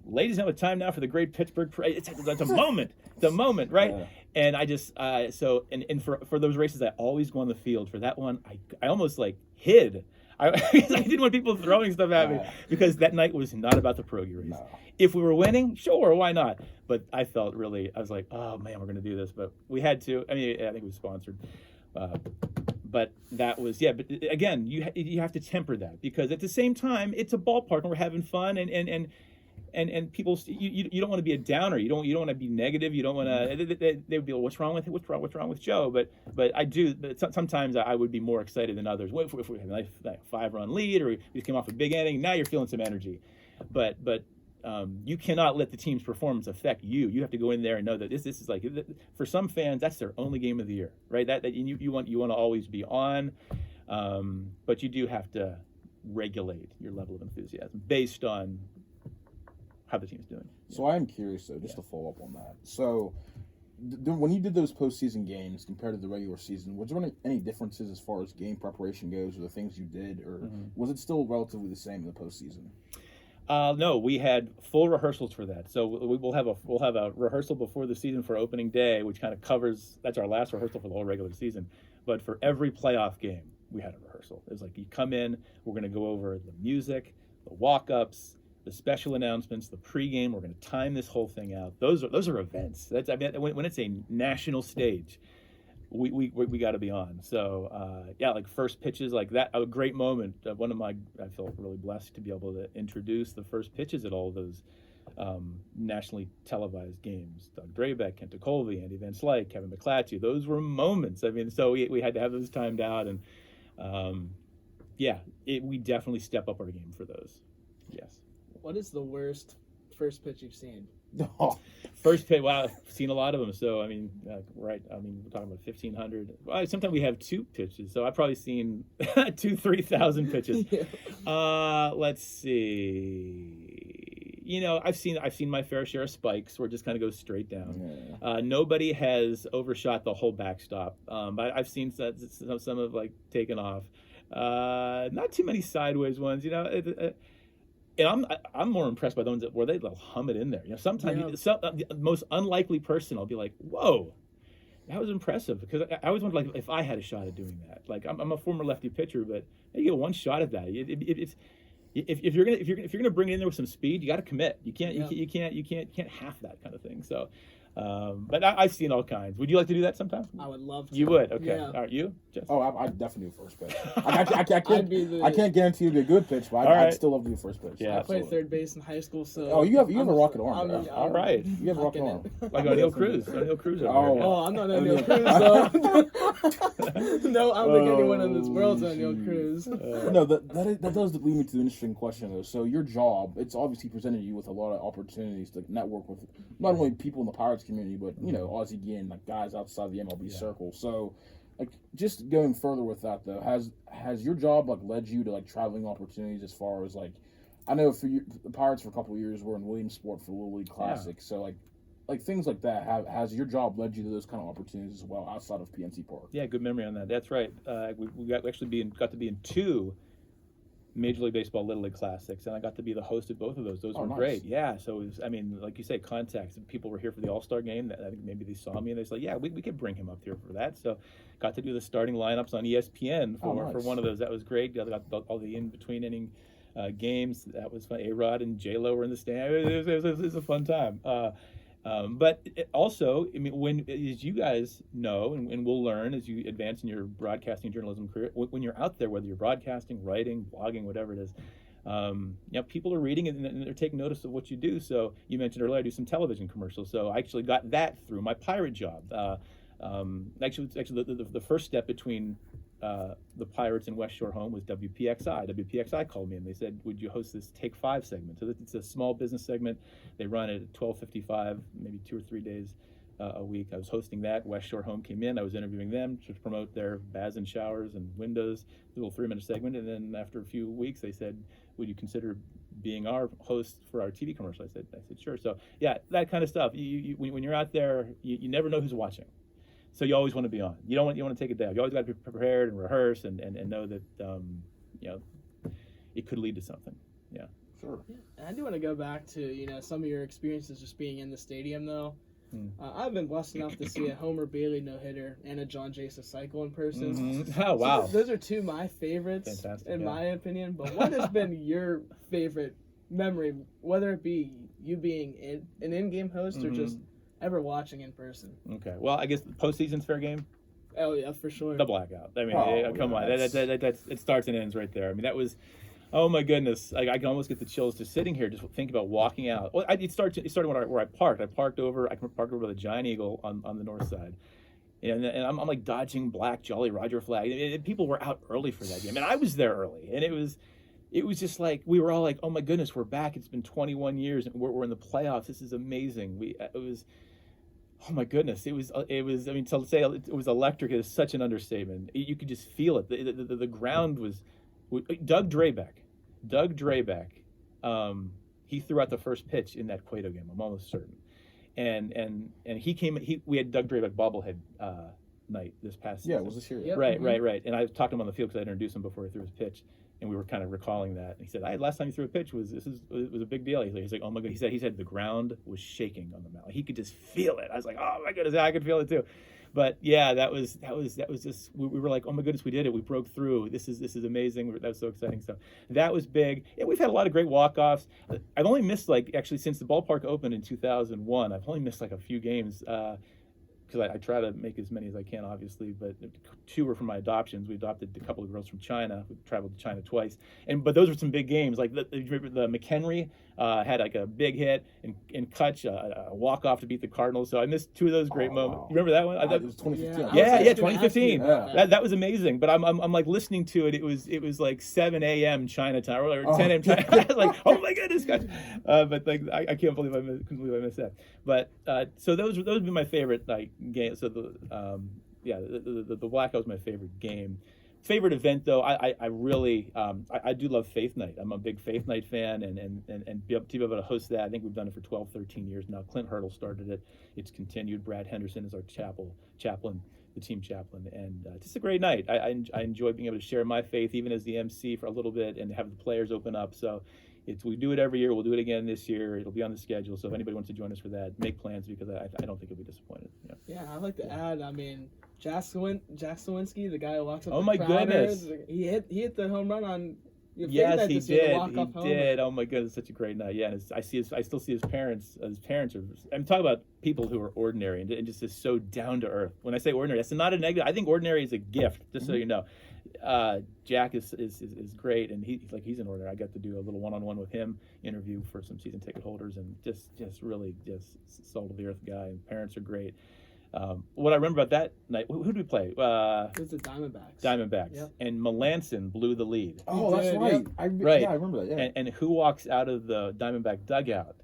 ladies and gentlemen, time now for the great Pittsburgh parade. It's a moment, right? Yeah. And I just so for those races, I always go on the field. For that one, I almost like hid. I didn't want people throwing stuff at me, because that night was not about the Pierogi race. No. If we were winning, sure, why not? But I was like, oh man, we're going to do this. But we had to. I mean, I think it was sponsored. But that was, but again, you have to temper that, because at the same time, it's a ballpark and we're having fun, and people, you don't want to be a downer. You don't want to be negative. You don't want to. They would be like, what's wrong with it? What's wrong with Joe? But I do. But sometimes I would be more excited than others. If we have a 5-run lead, or we just came off a big inning, now you're feeling some energy. But you cannot let the team's performance affect you. You have to go in there and know that this is like, for some fans, that's their only game of the year, right? That you want to always be on, but you do have to regulate your level of enthusiasm based on how the team's doing. So I am curious though, just to follow up on that. So when you did those postseason games compared to the regular season, was there any differences as far as game preparation goes, or the things you did, or was it still relatively the same in the postseason? No, we had full rehearsals for that. So we'll have a rehearsal before the season for opening day, which kind of covers. That's our last rehearsal for the whole regular season. But for every playoff game, we had a rehearsal. It was like, you come in, we're going to go over the music, the walk-ups, the special announcements, the pregame. We're going to time this whole thing out. Those are events. When it's a national stage, we got to be on. So like first pitches like that, a great moment. I felt really blessed to be able to introduce the first pitches at all of those nationally televised games. Doug Drabeck, Kent Colvey, Andy Van Slyke, Kevin McClatchy. Those were moments. I mean, so we had to have those timed out, and we definitely step up our game for those. Yes. What is the worst first pitch you've seen? Oh. First pitch, wow, I've seen a lot of them. So, I mean, we're talking about 1,500. Well, sometimes we have 2 pitches. So I've probably seen 3,000 pitches. Let's see. I've seen my fair share of spikes where it just kind of goes straight down. Yeah. Nobody has overshot the whole backstop. But I've seen some have like taken off. Not too many sideways ones. And I'm more impressed by the ones where they'll hum it in there. Sometimes the most unlikely person, I'll be like, whoa. That was impressive because I always wondered like if I had a shot at doing that. Like I'm a former lefty pitcher, but you get one shot at that. If you're gonna bring it in there with some speed, you got to commit. You can't half that kind of thing. So, but I've seen all kinds. Would you like to do that sometime? I would love to. You would. Okay. Yeah. All right. You? Jess? Oh, I definitely do first pitch. I can't guarantee it'll be a good pitch, but I'd still love to do first pitch. Yeah. I played third base in high school, so. Oh, you have a rocket arm. All right. You have a rocket arm. Like O'Neal Cruz. O'Neal Cruz. Oh, I'm not O'Neal Cruz, so. No, I don't think anyone in this world's O'Neal Cruz. No, that does lead me to an interesting question, though. So your job, it's obviously presented you with a lot of opportunities to network with not only people in the Pirates community, but, Aussie Ginn, like guys outside the MLB circle. So, like, just going further with that, though, has your job, like, led you to, like, traveling opportunities as far as, like, I know for you, the Pirates for a couple of years were in Williamsport for Little League Classic. Yeah. So, like things like that, has your job led you to those kind of opportunities as well outside of PNC Park? Yeah, good memory on that. That's right. We got to be in 2 Major League Baseball Little League Classics, and I got to be the host of both of those. Those were nice. Great. Yeah, so it was, like you say, contacts. People were here for the All-Star game. I think maybe they saw me, and they said, yeah, we could bring him up here for that. So got to do the starting lineups on ESPN for one of those. That was great. Got all the in-between inning games. That was fun. A-Rod and J-Lo were in the stand. It was a fun time. But also, as you guys know, and we'll learn as you advance in your broadcasting journalism career, when you're out there, whether you're broadcasting, writing, blogging, whatever it is, people are reading and they're taking notice of what you do. So you mentioned earlier I do some television commercials. So I actually got that through my pirate job. Actually, the first step between the Pirates and West Shore Home was WPXI. WPXI called me and they said, would you host this Take 5 segment? So it's a small business segment. They run it at 12:55, maybe 2 or 3 days a week. I was hosting that. West Shore Home came in. I was interviewing them to promote their baths and showers and windows, a little 3-minute segment. And then after a few weeks, they said, would you consider being our host for our TV commercial? I said sure. So yeah, that kind of stuff. When you're out there, you never know who's watching. So you always want to be on. You don't want to take a day off. You always got to be prepared and rehearse and know that it could lead to something. Yeah. Sure. And I do want to go back to some of your experiences just being in the stadium though. I've been blessed enough to see a Homer Bailey no-hitter and a John Jason cycle in person. Mm-hmm. Oh wow! So those are 2 of my favorites, in my opinion. But what has been your favorite memory, whether it be you being an in-game host or just ever watching in person? Okay. Well, I guess the postseason's fair game. Oh yeah, for sure. The blackout. Come on, it starts and ends right there. That was, oh my goodness, I can almost get the chills just sitting here, just thinking about walking out. Well, it started where I parked. I parked over by the Giant Eagle on the north side, and I'm like dodging black Jolly Roger flag. People were out early for that game, and I was there early, and it was just like we were all like, oh my goodness, we're back. It's been 21 years, and we're in the playoffs. This is amazing. Oh my goodness! It was. To say it was electric is such an understatement. You could just feel it. The ground was. Doug Drabeck. He threw out the first pitch in that Cueto game. I'm almost certain. And he came. We had Doug Drabeck bobblehead night this past season. Yeah, it was this year. Yep. Right. And I talked to him on the field because I introduced him before he threw his pitch. And we were kind of recalling that. And he said, last time he threw a pitch was a big deal. He's like, oh my god. He said the ground was shaking on the mound. He could just feel it. I was like, oh my goodness, I could feel it too. But yeah, that was just we were like, oh my goodness, we did it. We broke through. This is amazing. That was so exciting. So that was big. Yeah, we've had a lot of great walk-offs. I've only missed actually since the ballpark opened in 2001. I've only missed a few games. Because I try to make as many as I can, obviously, but 2 were from my adoptions. We adopted a couple of girls from China. We traveled to China twice, but those were some big games. Like the McHenry had a big hit, and Kutch a walk off to beat the Cardinals. So I missed 2 of those great moments. You remember that one? It was 2015. Yeah, 2015. That was amazing. But I'm like listening to it. It was like 7 a.m. China time or 10 a.m. China. I was like, oh my goodness, guys. But I can't believe I missed that. But so those would be my favorite game. So the blackout was my favorite game. Favorite event though, I really I do love Faith Night. I'm a big Faith Night fan, and to be able to host that, I think we've done it for 12, 13 years now. Clint Hurdle started it. It's continued. Brad Henderson is our chaplain, the team chaplain, and just a great night. I enjoy being able to share my faith, even as the MC for a little bit, and have the players open up. So we do it every year. We'll do it again this year. It'll be on the schedule. So if anybody wants to join us for that, make plans, because I don't think you'll be disappointed. Yeah, I'd like to add. I mean, Jack Sawinski, the guy who walks up. Oh the my crowders, goodness! He hit the home run on. Yes, he did. He did. Oh my goodness, such a great night. Yeah, and I still see his parents. His parents are. I'm talking about people who are ordinary and just is so down to earth. When I say ordinary, that's not a negative. I think ordinary is a gift. Just so you know, Jack is great, and he's an ordinary. I got to do a little one-on-one with him, interview for some season ticket holders, and just really salt of the earth guy. And parents are great. What I remember about that night, who did we play? It was the Diamondbacks. Yep. And Melanson blew the lead. Oh, that's right. Yep. Right. Yeah, I remember that. Yeah. And who walks out of the Diamondback dugout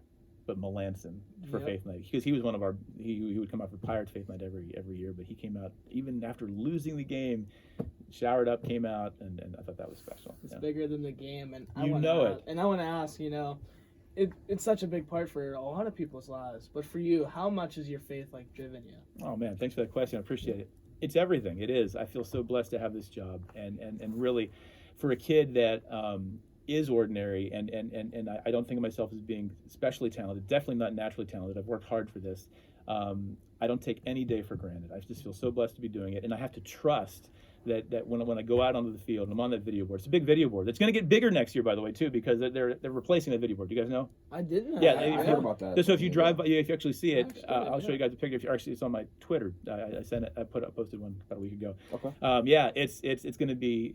but Melanson for Yep. Faith Night? Because he was one of our, he would come out for Pirates Faith Night every year, but he came out even after losing the game, showered up, came out, and I thought that was special. It's bigger than the game, and You know it. And I want to ask, it's such a big part for a lot of people's lives. But for you, how much has your faith driven you? Oh man, thanks for that question. I appreciate it. It's everything. It is. I feel so blessed to have this job, and really, for a kid that is ordinary, and I don't think of myself as being especially talented. Definitely not naturally talented. I've worked hard for this. I don't take any day for granted. I just feel so blessed to be doing it, and I have to trust that when I go out onto the field and I'm on that video board. It's a big video board. It's going to get bigger next year, by the way, too, because they're replacing the video board. Do you guys know? I didn't know. Yeah, that. I heard about that. So if you drive by, if you actually see it, Actually, I'll show you guys a picture. If you actually, it's on my Twitter. I sent it. I posted one about a week ago. Okay. Yeah, it's going to be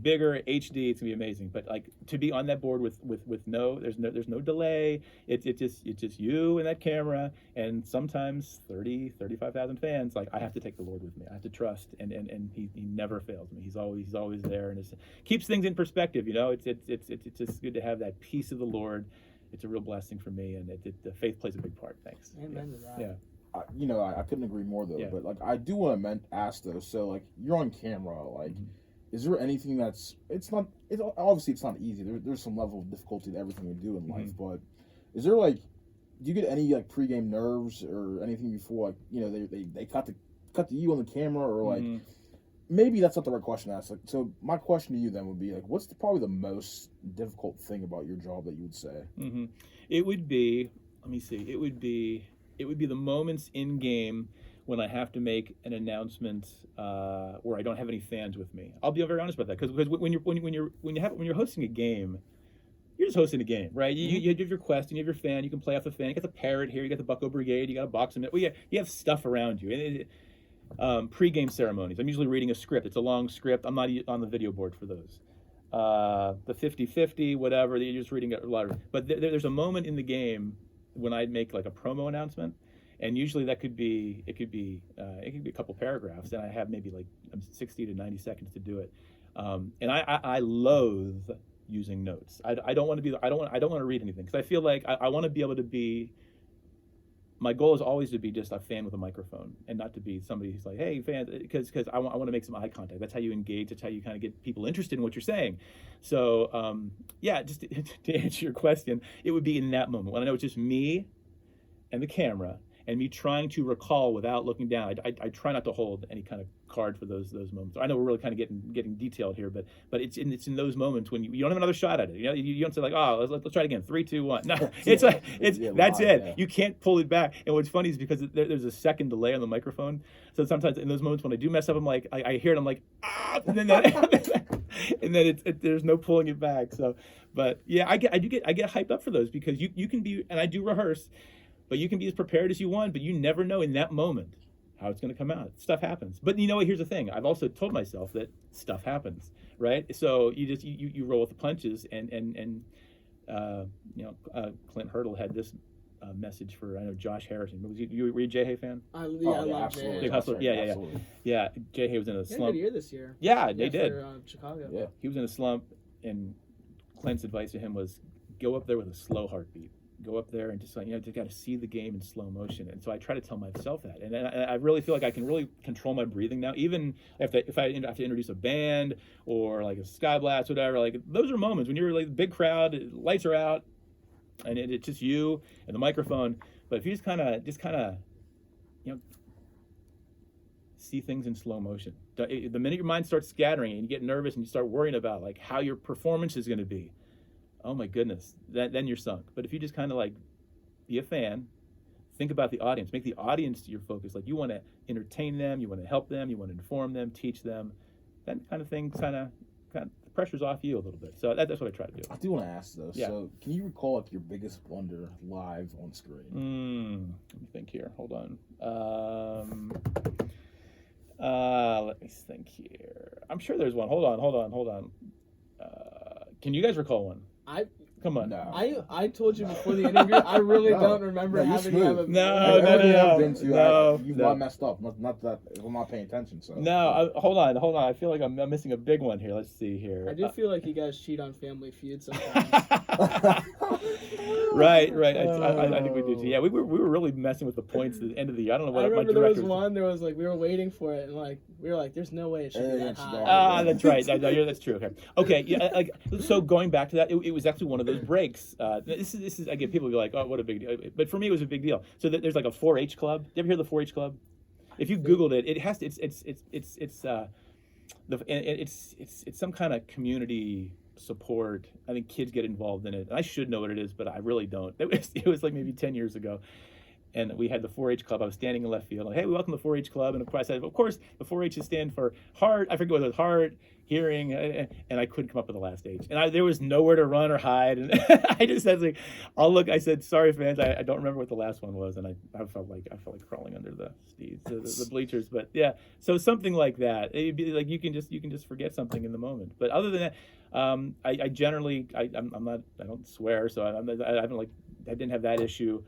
bigger, HD. It's going to be amazing. But to be on that board with there's no delay. It's just you and that camera, and sometimes 35,000 fans. I have to take the Lord with me. I have to trust, and he never fails me. He's always there, and it keeps things in perspective. It's just good to have that peace of the Lord. It's a real blessing for me, and the faith plays a big part. Thanks. Amen to that. Yeah. I couldn't agree more though. Yeah. But I do want to ask though. So you're on camera. Is there anything obviously it's not easy. There's some level of difficulty to everything we do in life. But is there do you get any pregame nerves or anything before they cut to you on the camera or maybe that's not the right question to ask. So my question to you then would be what's probably the most difficult thing about your job that you would say? It would be, let me see. It would be the moments in game when I have to make an announcement where I don't have any fans with me. I'll be very honest about that because when you're hosting a game, you're just hosting a game, right? You have your quest, and you have your fan. You can play off the fan. You got the parrot here. You got the Bucko Brigade. You got a box of it. You have stuff around you. Pre-game ceremonies. I'm usually reading a script. It's a long script. I'm not on the video board for those. The 50-50, whatever. You're just reading a lot. But there's a moment in the game when I make a promo announcement, and usually it could be a couple paragraphs, and I have maybe 60 to 90 seconds to do it. And I loathe using notes. I don't want to read anything because I feel like I want to be able to be. My goal is always to be just a fan with a microphone and not to be somebody who's hey, fans, because I want to make some eye contact. That's how you engage. That's how you kind of get people interested in what you're saying. So, just to answer your question, it would be in that moment when I know it's just me and the camera and me trying to recall without looking down. I try not to hold any kind of card for those moments. I know we're really kind of getting detailed here, but it's in those moments when you don't have another shot at it. You don't say let's try it again. 3, 2, 1. No, that's it. Yeah. You can't pull it back. And what's funny is because there's a second delay on the microphone. So sometimes in those moments when I do mess up, I'm I hear it. I'm and then there's no pulling it back. So, but yeah, I get hyped up for those because you can be, and I do rehearse. But you can be as prepared as you want, but you never know in that moment how it's going to come out. Stuff happens. But you know what? Here's the thing. I've also told myself that stuff happens, right? So you roll with the punches, and Clint Hurdle had this message for Josh Harrison. Were you a J-Hay fan? I love J-Hay. Big hustler. Yeah. J-Hay was in a slump. Good year this year. Yeah, they did. For, Chicago. Yeah, he was in a slump, and Clint's advice to him was go up there with a slow heartbeat. go up there and just like, just got to see the game in slow motion. And so I try to tell myself that. And I really feel like I can really control my breathing now. Even if I have to introduce a band or like a Sky Blast, whatever, like those are moments when you're like big crowd, lights are out, and it's just you and the microphone. But if you just kind of, see things in slow motion. The minute your mind starts scattering and you get nervous and you start worrying about like how your performance is going to be, oh my goodness, then you're sunk. But if you just kind of like be a fan, think about the audience, make the audience your focus. Like you want to entertain them, you want to help them, you want to inform them, teach them, that kind of thing. Kind of the pressure's off you a little bit. So that's what I try to do. I do want to ask though. Yeah. So can you recall like your biggest blunder live on screen? Let me think here. Hold on. Let me think here. I'm sure there's one. Hold on. Can you guys recall one? Come on. No. I told you before the interview, I really don't remember having to have a... No. You've not messed up. Not that I'm not paying attention. So hold on. I feel like I'm missing a big one here. Let's see here. I do feel like you guys cheat on Family Feud sometimes. Right. I think we do too. Yeah, we were really messing with the points at the end of the year. I don't know what I remember my there was director one. There was like we were waiting for it, and like we were like, "There's no way it should be that high." That's right. That's true. Okay. Yeah. So going back to that, it was actually one of those breaks. This is again, people be like, "Oh, what a big deal!" But for me, it was a big deal. So there's like a 4-H club. You ever hear of the 4-H club? If you Googled it, it has to. It's some kind of community support. I think kids get involved in it. And I should know what it is, but I really don't. It was like maybe 10 years ago. And we had the 4-H club. I was standing in left field. Like, hey, welcome to the 4-H club. And of course, I said, of course, the 4-H's stand for heart. I forget what it was, heart, hearing, and I couldn't come up with the last H. And there was nowhere to run or hide. And I just said, like, I said, sorry, fans, I don't remember what the last one was. And I felt like crawling under the the bleachers. But yeah, so something like that. It'd be like you can just forget something in the moment. But other than that, I generally I don't swear, so I didn't have that issue.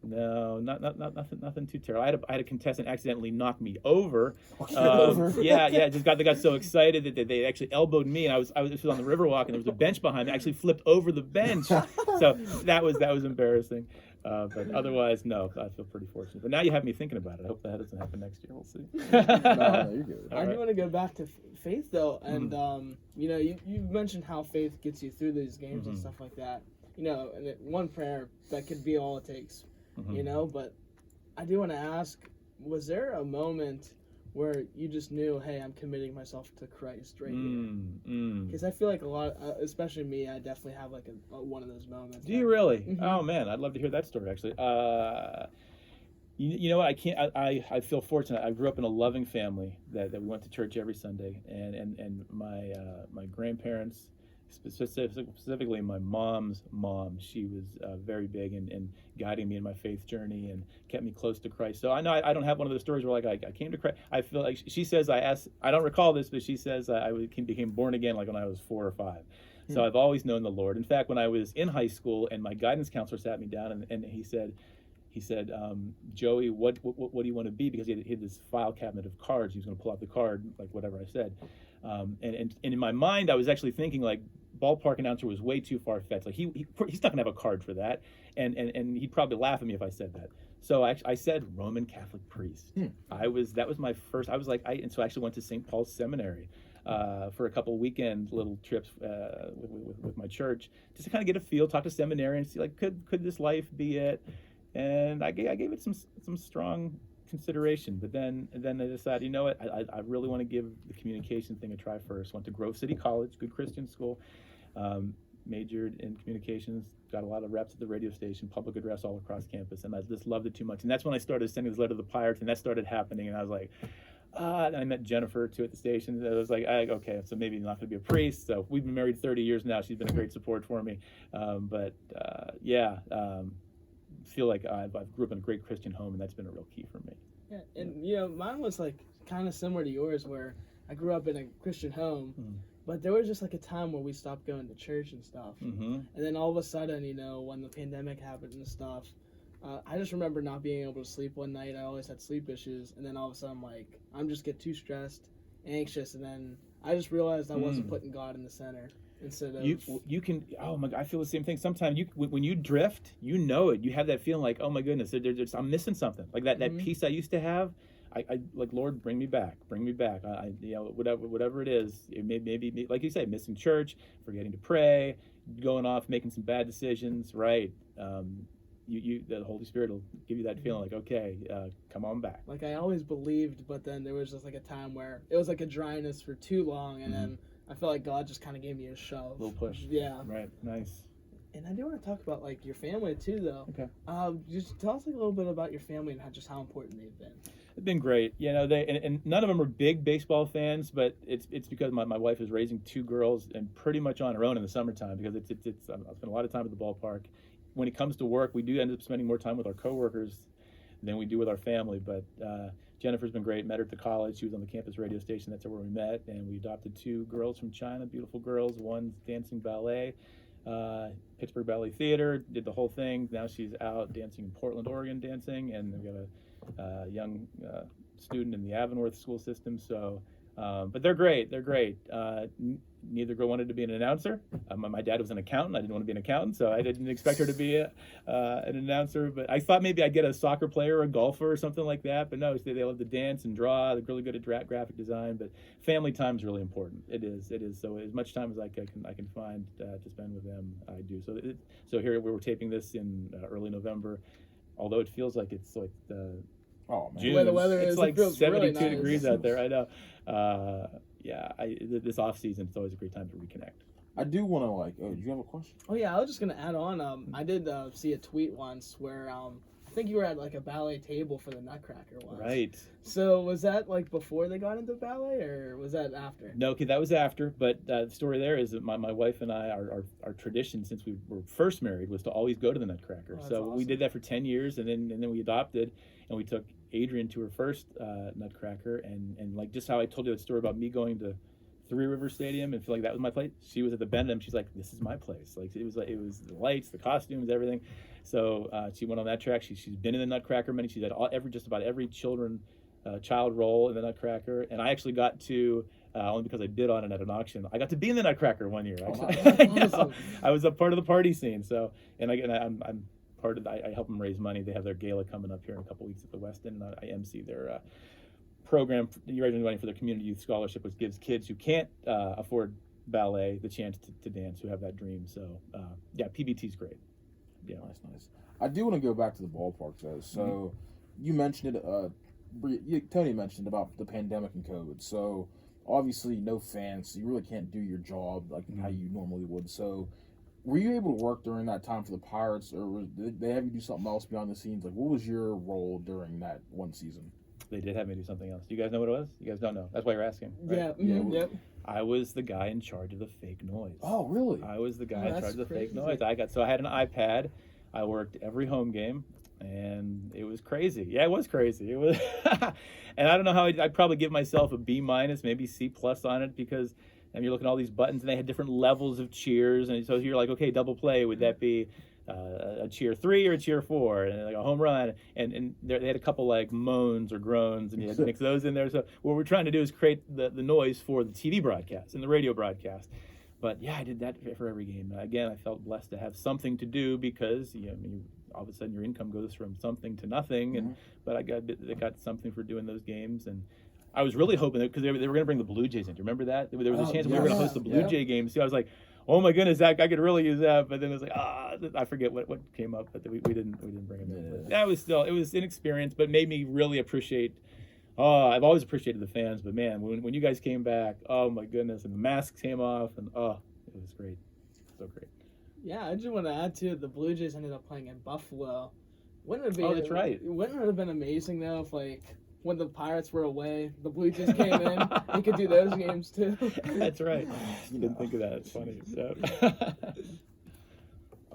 No, nothing too terrible. I had a contestant accidentally knock me over. Yeah, just got so excited that they actually elbowed me, and I was on the Riverwalk, and there was a bench behind me. I actually flipped over the bench, so that was embarrassing. But otherwise, no, I feel pretty fortunate. But now you have me thinking about it. I hope that doesn't happen next year. We'll see. No, you're good. I do want to go back to faith though, and you mentioned how faith gets you through these games and stuff like that. And one prayer that could be all it takes. But I do want to ask, was there a moment where you just knew, hey, I'm committing myself to Christ right here? Because I feel like a lot, especially me, I definitely have like a one of those moments. Do you really? Oh man, I'd love to hear that story actually. You know what? I feel fortunate. I grew up in a loving family that we went to church every Sunday, and my grandparents, specifically my mom's mom, she was very big in guiding me in my faith journey and kept me close to Christ. So I know I don't have one of those stories where like I came to Christ. I feel like she says I don't recall this, but she says I became born again like when I was 4 or 5. So I've always known the Lord. In fact, when I was in high school and my guidance counselor sat me down and he said, Joey, what do you want to be? Because he had this file cabinet of cards. He was going to pull out the card, like whatever I said. And in my mind, I was actually thinking like ballpark announcer was way too far-fetched. Like he's not going to have a card for that. And he'd probably laugh at me if I said that. So I said Roman Catholic priest. That was my first. I was like, and so I actually went to St. Paul's Seminary for a couple weekend little trips with my church, just to kind of get a feel, talk to seminarians, see like could this life be it? And I gave it some strong consideration, but then I decided, you know what, I really want to give the communication thing a try first. Went to Grove City College, good Christian school, majored in communications, got a lot of reps at the radio station, public address all across campus, and I just loved it too much. And that's when I started sending this letter to the Pirates, and that started happening, and I was like, and I met Jennifer too at the station. I was like, okay, so maybe not going to be a priest. So we've been married 30 years now. She's been a great support for me. Feel like I grew up in a great Christian home, and that's been a real key for me. Yeah, and mine was like kind of similar to yours, where I grew up in a Christian home, but there was just like a time where we stopped going to church and stuff, and then all of a sudden, when the pandemic happened and stuff, I just remember not being able to sleep one night. I always had sleep issues, and then all of a sudden, like, I'm just get too stressed, anxious, and then I just realized I wasn't putting God in the center instead of you can. Oh my God, I feel the same thing. Sometimes when you drift, you know it. You have that feeling like, oh my goodness, I'm missing something. Like that peace I used to have. I like, Lord, bring me back. I whatever it is. It maybe like you say, missing church, forgetting to pray, going off, making some bad decisions. Right. The Holy Spirit will give you that feeling like, okay, come on back. Like I always believed, but then there was just like a time where it was like a dryness for too long, and then I felt like God just kind of gave me a shove. A little push. Yeah. Right. Nice. And I do want to talk about like your family too, though. Okay. Just tell us like a little bit about your family and just how important they've been. They've been great. You know, and none of them are big baseball fans, but it's because my wife is raising 2 girls and pretty much on her own in the summertime because I spend a lot of time at the ballpark. When it comes to work, we do end up spending more time with our coworkers than we do with our family. But Jennifer's been great. Met her at the college. She was on the campus radio station. That's where we met. And we adopted 2 girls from China, beautiful girls. One's dancing ballet, Pittsburgh Ballet Theater, did the whole thing. Now she's out dancing in Portland, Oregon, dancing. And we've got a young student in the Avonworth school system. So, but they're great. Neither girl wanted to be an announcer. My dad was an accountant. I didn't want to be an accountant, so I didn't expect her to be an announcer. But I thought maybe I'd get a soccer player or a golfer or something like that. But no, they love to dance and draw. They're really good at graphic design. But family time is really important. It is. So as much time as I can find to spend with them, I do. So here we were taping this in early November. Although it feels like it's like oh man, the way the weather it's is, like it feels 72 really nice. degrees out there. I know. This off season, it's always a great time to reconnect. I do want to oh, do you have a question? Oh yeah, I was just gonna add on. I did see a tweet once where I think you were at like a ballet table for the Nutcracker once. Right. So was that like before they got into ballet, or was that after? No, okay, that was after. But the story there is that my wife and I, our tradition since we were first married was to always go to the Nutcracker. Oh, so awesome. we did that for 10 years, and then we adopted, and we took Adrian to her first Nutcracker, and like just how I told you that story about me going to Three Rivers Stadium and feel like that was my place. She was at the Benham. She's like, this is my place. Like it was the lights, the costumes, everything. So she went on that track. She's been in the Nutcracker many. She's had just about every child role in the Nutcracker. And I actually got to only because I bid on it at an auction. I got to be in the Nutcracker one year. Actually. Awesome. I was a part of the party scene. So I'm part of. I help them raise money. They have their gala coming up here in a couple weeks at the West End, and I MC their program, you're raising money for their community youth scholarship, which gives kids who can't afford ballet the chance to dance, who have that dream. So PBT is great. Yeah, nice. I do want to go back to the ballpark though. So you mentioned it. Tony mentioned about the pandemic and COVID. So obviously no fans, so you really can't do your job like how you normally would. So were you able to work during that time for the Pirates, or did they have you do something else behind the scenes? Like, what was your role during that one season? They did have me do something else. Do you guys know what it was? You guys don't know. That's why you're asking. Right? Yeah. Yep. I was the guy in charge of the fake noise. Oh, really? I was the guy in charge of the fake crazy. noise. I had an iPad. I worked every home game, and it was crazy. Yeah, it was crazy. It was, and I don't know how I'd probably give myself a B-, maybe C+ on it, because and you're looking at all these buttons, and they had different levels of cheers, and so you're like, okay, double play, would that be a cheer 3 or a cheer 4, and like a home run, and they had a couple like moans or groans, and you had to mix those in there. So what we're trying to do is create the noise for the TV broadcast and the radio broadcast. But yeah, I did that for every game. Again, I felt blessed to have something to do, because all of a sudden your income goes from something to nothing, and but I got something for doing those games. And I was really hoping that, because they were going to bring the Blue Jays in. Do you remember that? There was a chance we were going to host the Blue Jay games. So I was like, oh my goodness, I could really use that. But then it was like, I forget what came up, but we didn't bring him in. But it was inexperience, but made me really appreciate. I've always appreciated the fans, but man, when you guys came back, oh my goodness, and the masks came off, and it was great, so great. Yeah, I just want to add to the Blue Jays ended up playing in Buffalo. Wouldn't it be? Oh, that's right. Wouldn't it have been amazing though if like, when the Pirates were away, the Blue Jays came in. You could do those games too. That's right. You didn't think of that. It's funny. So.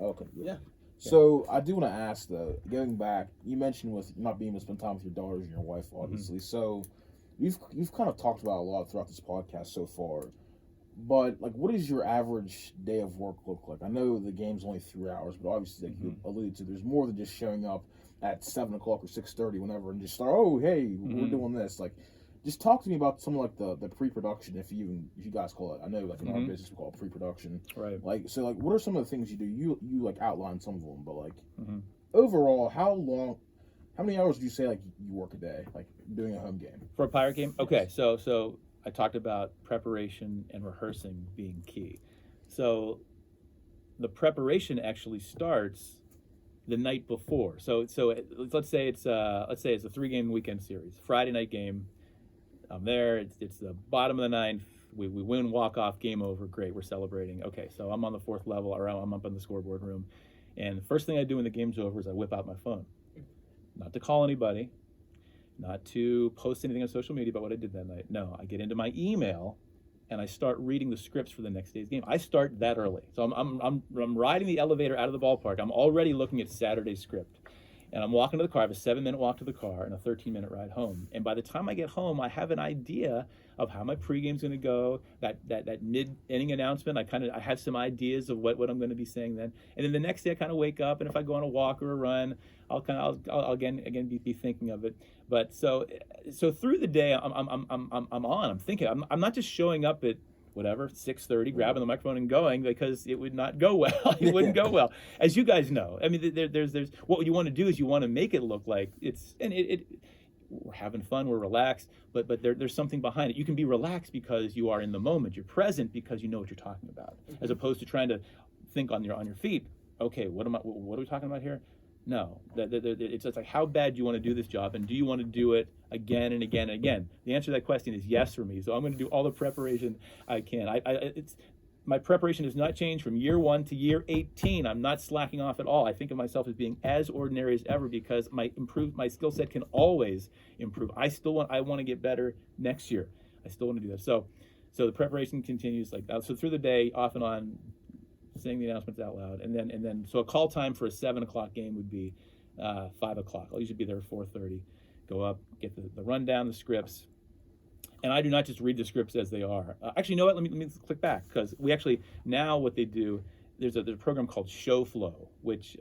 Okay. Yeah. So I do want to ask though, going back, you mentioned with not being able to spend time with your daughters and your wife, obviously. So you've kind of talked about a lot throughout this podcast so far. But like, what does your average day of work look like? I know the game's only 3 hours, but obviously, like you alluded to, there's more than just showing up at 7 o'clock or 6:30, whenever, and just start. Oh, hey, we're doing this. Like, Just talk to me about some of like the pre-production, if you guys call it. I know like in our business we call it pre-production. Right. Like so, like what are some of the things you do? You like outline some of them, but like overall, how many hours do you say like you work a day, like doing a home game? For a Pirate game? Okay, so I talked about preparation and rehearsing being key. So the preparation actually starts the night before. So let's say it's a 3-game weekend series. Friday night game. I'm there. It's the bottom of the ninth. We win, walk off, game over. Great, we're celebrating. Okay, so I'm on the 4th level, or I'm up in the scoreboard room, and the first thing I do when the game's over is I whip out my phone. Not to call anybody, not to post anything on social media about what I did that night. No, I get into my email and I start reading the scripts for the next day's game. I start that early. So I'm riding the elevator out of the ballpark. I'm already looking at Saturday's script. And I'm walking to the car. I have a 7-minute walk to the car and a 13-minute ride home. And by the time I get home, I have an idea of how my pregame's going to go. That mid-inning announcement, I have some ideas of what I'm going to be saying then. And then the next day, I kind of wake up, and if I go on a walk or a run, I'll again be thinking of it. But so through the day, I'm thinking. I'm not just showing up at whatever, 6:30, grabbing the microphone and going, because it would not go well. It wouldn't go well, as you guys know. I mean, there's what you want to do is you want to make it look like we're having fun, we're relaxed, but there's something behind it. You can be relaxed because you are in the moment. You're present because you know what you're talking about, as opposed to trying to think on your feet. Okay, what are we talking about here? No, it's just like, how bad do you want to do this job, and do you want to do it again and again and again? The answer to that question is yes for me. So I'm going to do all the preparation I can. My preparation has not changed from year 1 to year 18. I'm not slacking off at all. I think of myself as being as ordinary as ever, because my skill set can always improve. I want to get better next year. I still want to do that. So the preparation continues like that. So through the day, off and on, saying the announcements out loud, and then so a call time for a 7:00 game would be 5:00. I'll usually be there at 4:30. Go up, get the rundown, the scripts, and I do not just read the scripts as they are. Actually, you know what? Let me click back, because we actually now what they do. There's a program called ShowFlow, which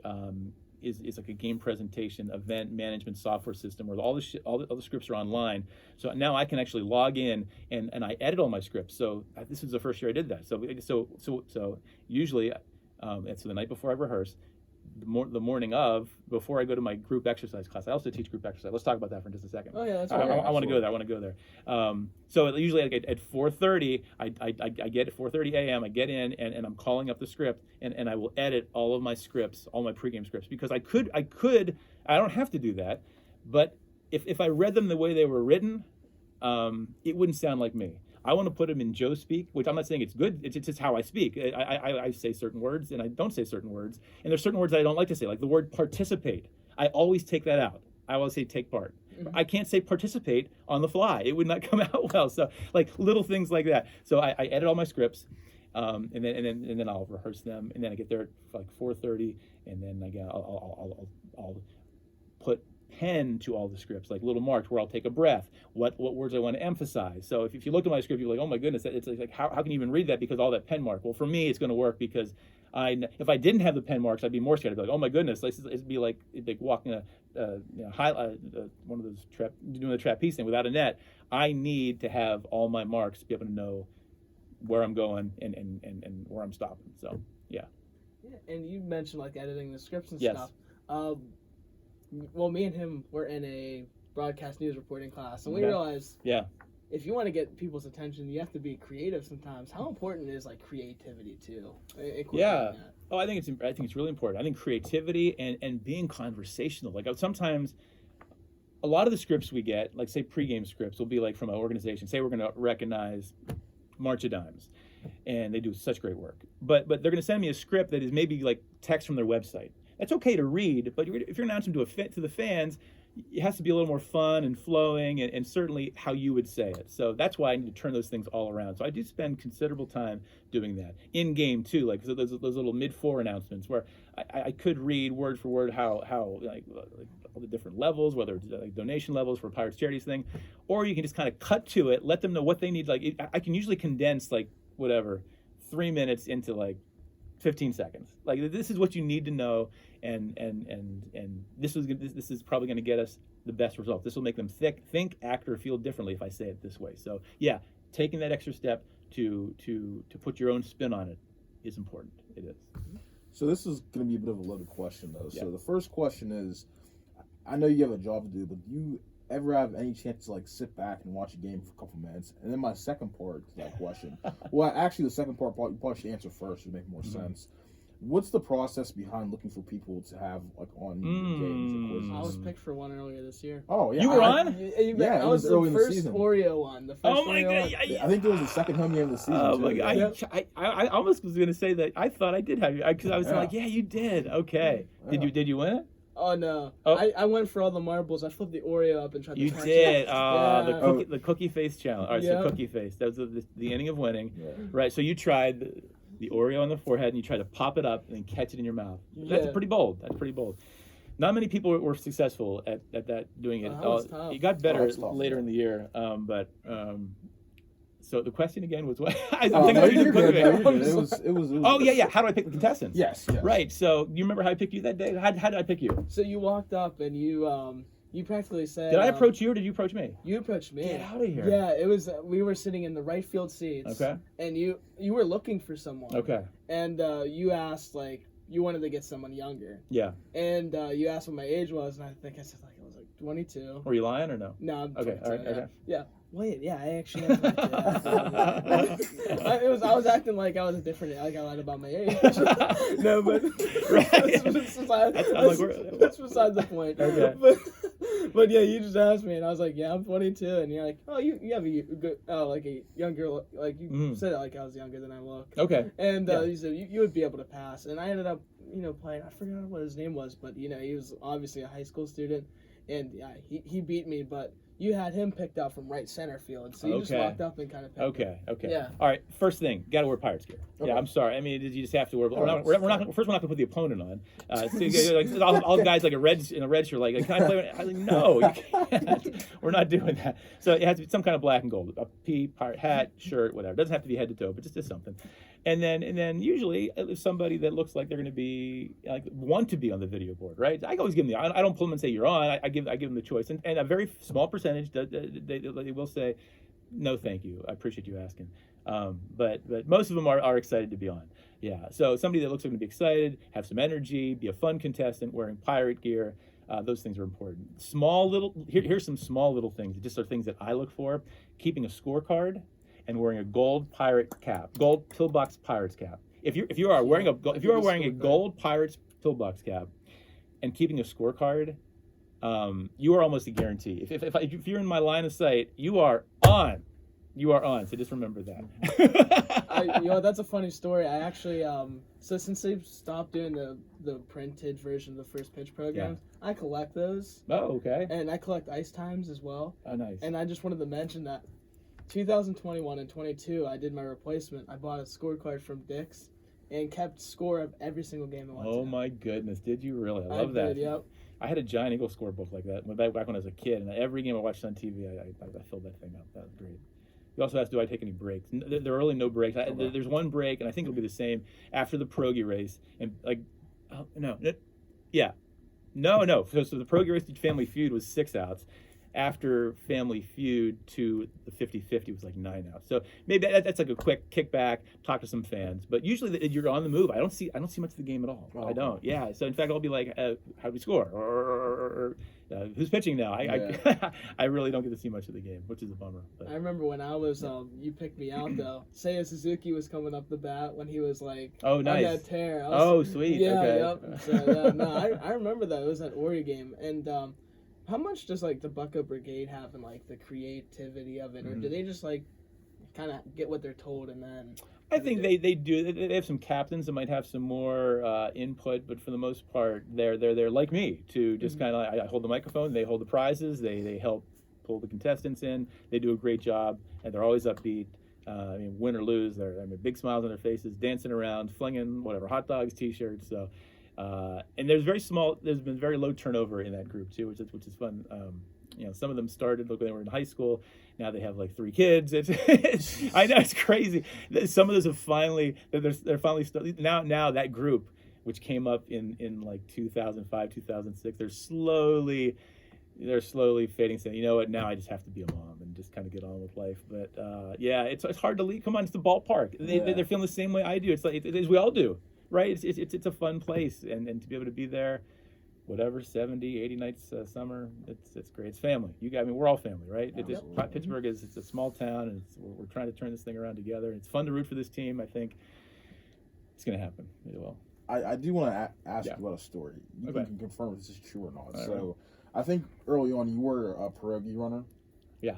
is like a game presentation, event management software system where all the scripts are online. So now I can actually log in and I edit all my scripts. So this is the first year I did that. So usually, so the night before I rehearse, the morning of, before I go to my group exercise class. I also teach group exercise. Let's talk about that for just a second. Oh yeah, that's I want to go there. So usually at 4:30, I get at 4:30 a.m. I get in and I'm calling up the script, and I will edit all of my scripts, all my pregame scripts, because I don't have to do that, but if I read them the way they were written, it wouldn't sound like me. I want to put them in Joe speak, which I'm not saying it's good. It's just how I speak. I say certain words and I don't say certain words. And there's certain words that I don't like to say, like the word participate. I always take that out. I always say take part. I can't say participate on the fly. It would not come out well. So like little things like that. So I edit all my scripts, and then I'll rehearse them. And then I get there at like 4:30, and then again I'll put pen to all the scripts, like little marks where I'll take a breath, what words I want to emphasize. So if you look at my script, you're like, oh my goodness, it's like how can you even read that because all that pen mark? Well, for me, it's going to work because if I didn't have the pen marks, I'd be more scared. I'd be like, oh my goodness, it'd be like walking one of those doing the trapeze thing without a net. I need to have all my marks to be able to know where I'm going and where I'm stopping. So yeah. And you mentioned like editing the scripts and Yes. stuff. Well, me and him were in a broadcast news reporting class, and we realized if you want to get people's attention, you have to be creative sometimes. How important is like creativity too? Yeah. Oh, I think it's really important. I think creativity and being conversational. Like sometimes, a lot of the scripts we get, like say pregame scripts, will be like from an organization. Say we're going to recognize March of Dimes, and they do such great work. But they're going to send me a script that is maybe like text from their website. That's okay to read, but if you're announcing to the fans, it has to be a little more fun and flowing, and certainly how you would say it. So that's why I need to turn those things all around. So I do spend considerable time doing that in game too, like those little mid-4 announcements where I could read word for word how like all the different levels, whether it's like donation levels for Pirates Charities thing, or you can just kind of cut to it, let them know what they need. Like I can usually condense like 3 minutes into like 15 seconds. Like this is what you need to know, and this is probably going to get us the best results. This will make them think, act, or feel differently if I say it this way. So yeah, taking that extra step to put your own spin on it is important. It is. So this is going to be a bit of a loaded question, though. Yeah. So the first question is, I know you have a job to do, but do you ever have any chance to like sit back and watch a game for a couple minutes? And then my second part to that question, well, actually the second part you probably should answer first to make more sense. What's the process behind looking for people to have like on your games? I was picked for one earlier this year. Oh yeah, You were on? Yeah, I was the early in the first season. Oreo one. The first Oh my Oreo God! one. I think it was the second home game of the season. Oh too. my God! Yep. I almost was going to say that I thought I did have you because I was Yeah. like, yeah, you did. Okay. Yeah. Did you win it? Oh no! Oh. I went for all the marbles. I flipped the Oreo up and tried to. You catch did. it. The cookie face challenge. All right, Yeah. so cookie face. That was the inning of winning. Yeah. Right. So you tried the Oreo on the forehead and you tried to pop it up and then catch it in your mouth. That's Yeah. pretty bold. That's pretty bold. Not many people were successful at that doing it. That was tough. It got better That's tough, later yeah. in the year. So the question again was what? I Oh, think no, I did you're cookie good. face. No, you're good. It was. Oh yeah. How do I pick the contestants? Yes. Right. So you remember how I picked you that day? How did I pick you? So you walked up and you practically said. Did I approach you or did you approach me? You approached me. Get out of here. Yeah, it was. We were sitting in the right field seats. Okay. And you were looking for someone. Okay. And you asked like you wanted to get someone younger. Yeah. And you asked what my age was, and I think I said like I was like 22. Were you lying or no? No, I'm Okay. 22, All right. yeah. Okay. Yeah. Wait, yeah, I actually am 22. I was acting like I was different, like I lied about my age. No, but Right. that's beside the point. Okay. But yeah, you just asked me, and I was like, yeah, I'm 22, and you're like, oh, you have a good, like a younger, like you said it like I was younger than I look. Okay. And Yeah. you said you would be able to pass, and I ended up, playing. I forgot what his name was, but he was obviously a high school student, and yeah, he beat me, but. You had him picked out from right center field, so you just walked up and kind of picked him. Okay. Yeah. All right. First thing, got to wear Pirates gear. Okay. Yeah, I'm sorry. I mean, you just have to wear. Oh, We're not going to put the opponent on. So like, all guys like in a red shirt, like can I play? I'm like, no, you can't. We're not doing that. So it has to be some kind of black and gold, a pirate hat, shirt, whatever. It doesn't have to be head to toe, but just something. And then usually it's somebody that looks like they're going to be want to be on the video board, right? I always give them I don't pull them and say you're on. I give them the choice, and a very small percentage they will say no, thank you. I appreciate you asking. But most of them are excited to be on. Yeah. So somebody that looks like going to be excited, have some energy, be a fun contestant, wearing pirate gear. Those things are important. Here's some small little things. Just are things that I look for. Keeping a scorecard. And wearing a gold pirate cap, gold pillbox pirates cap. If you are wearing a gold pirates pillbox cap, and keeping a scorecard, you are almost a guarantee. If you're in my line of sight, you are on. You are on. So just remember that. That's a funny story. I actually so since they've stopped doing the printed version of the first pitch programs, I collect those. Oh, okay. And I collect ice times as well. Oh, nice. And I just wanted to mention that. 2021 and 22, I did my replacement. I bought a scorecard from Dick's and kept score of every single game I went to. Oh my goodness, did you really? I love that. Did, yep. I had a giant Eagle scorebook like that back when I was a kid, and every game I watched on TV, I filled that thing up. That was great. You also asked, do I take any breaks? There are really no breaks. There's one break, and I think it'll be the same after the Progi race. And no. So the Progi race to Family Feud was 6 outs. After Family Feud to the 50-50 was like 9 outs. So maybe that's like a quick kickback, talk to some fans. But usually you're on the move. I don't see much of the game at all. Oh, I don't. Yeah. So in fact, I'll be like, how do we score? Or who's pitching now? I really don't get to see much of the game, which is a bummer. But. I remember when I was you picked me out though. Seiya Suzuki was coming up the bat when he was like oh nice on that tear. Sweet. Yeah. Okay. Yep. So no, I remember that. It was that Oreo game and. How much does like the Bucko Brigade have in like the creativity of it, or do they just like kind of get what they're told and then? I think they do. They have some captains that might have some more input, but for the most part, they're like me to just kind of. I hold the microphone, they hold the prizes, they help pull the contestants in. They do a great job, and they're always upbeat. Win or lose, they're big smiles on their faces, dancing around, flinging whatever hot dogs, t-shirts. So. And there's been very low turnover in that group too, which is fun. Some of them started when they were in high school. Now they have like 3 kids. I know it's crazy. Some of those have they're finally started. Now that group, which came up in like 2005, 2006, they're slowly they're slowly fading, saying, you know what, now I just have to be a mom and just kind of get on with life. But yeah, it's hard to leave. Come on, it's the ballpark. They're feeling the same way I do. It's like as we all do, right? It's a fun place, and to be able to be there, whatever 70, 80 nights summer, it's great. It's family. We're all family, right? Pittsburgh it's a small town, and we're trying to turn this thing around together. It's fun to root for this team. I think it's going to happen. It will. I do want to ask you about a story. You can confirm if this is true or not. So, I think early on you were a pierogi runner. Yeah.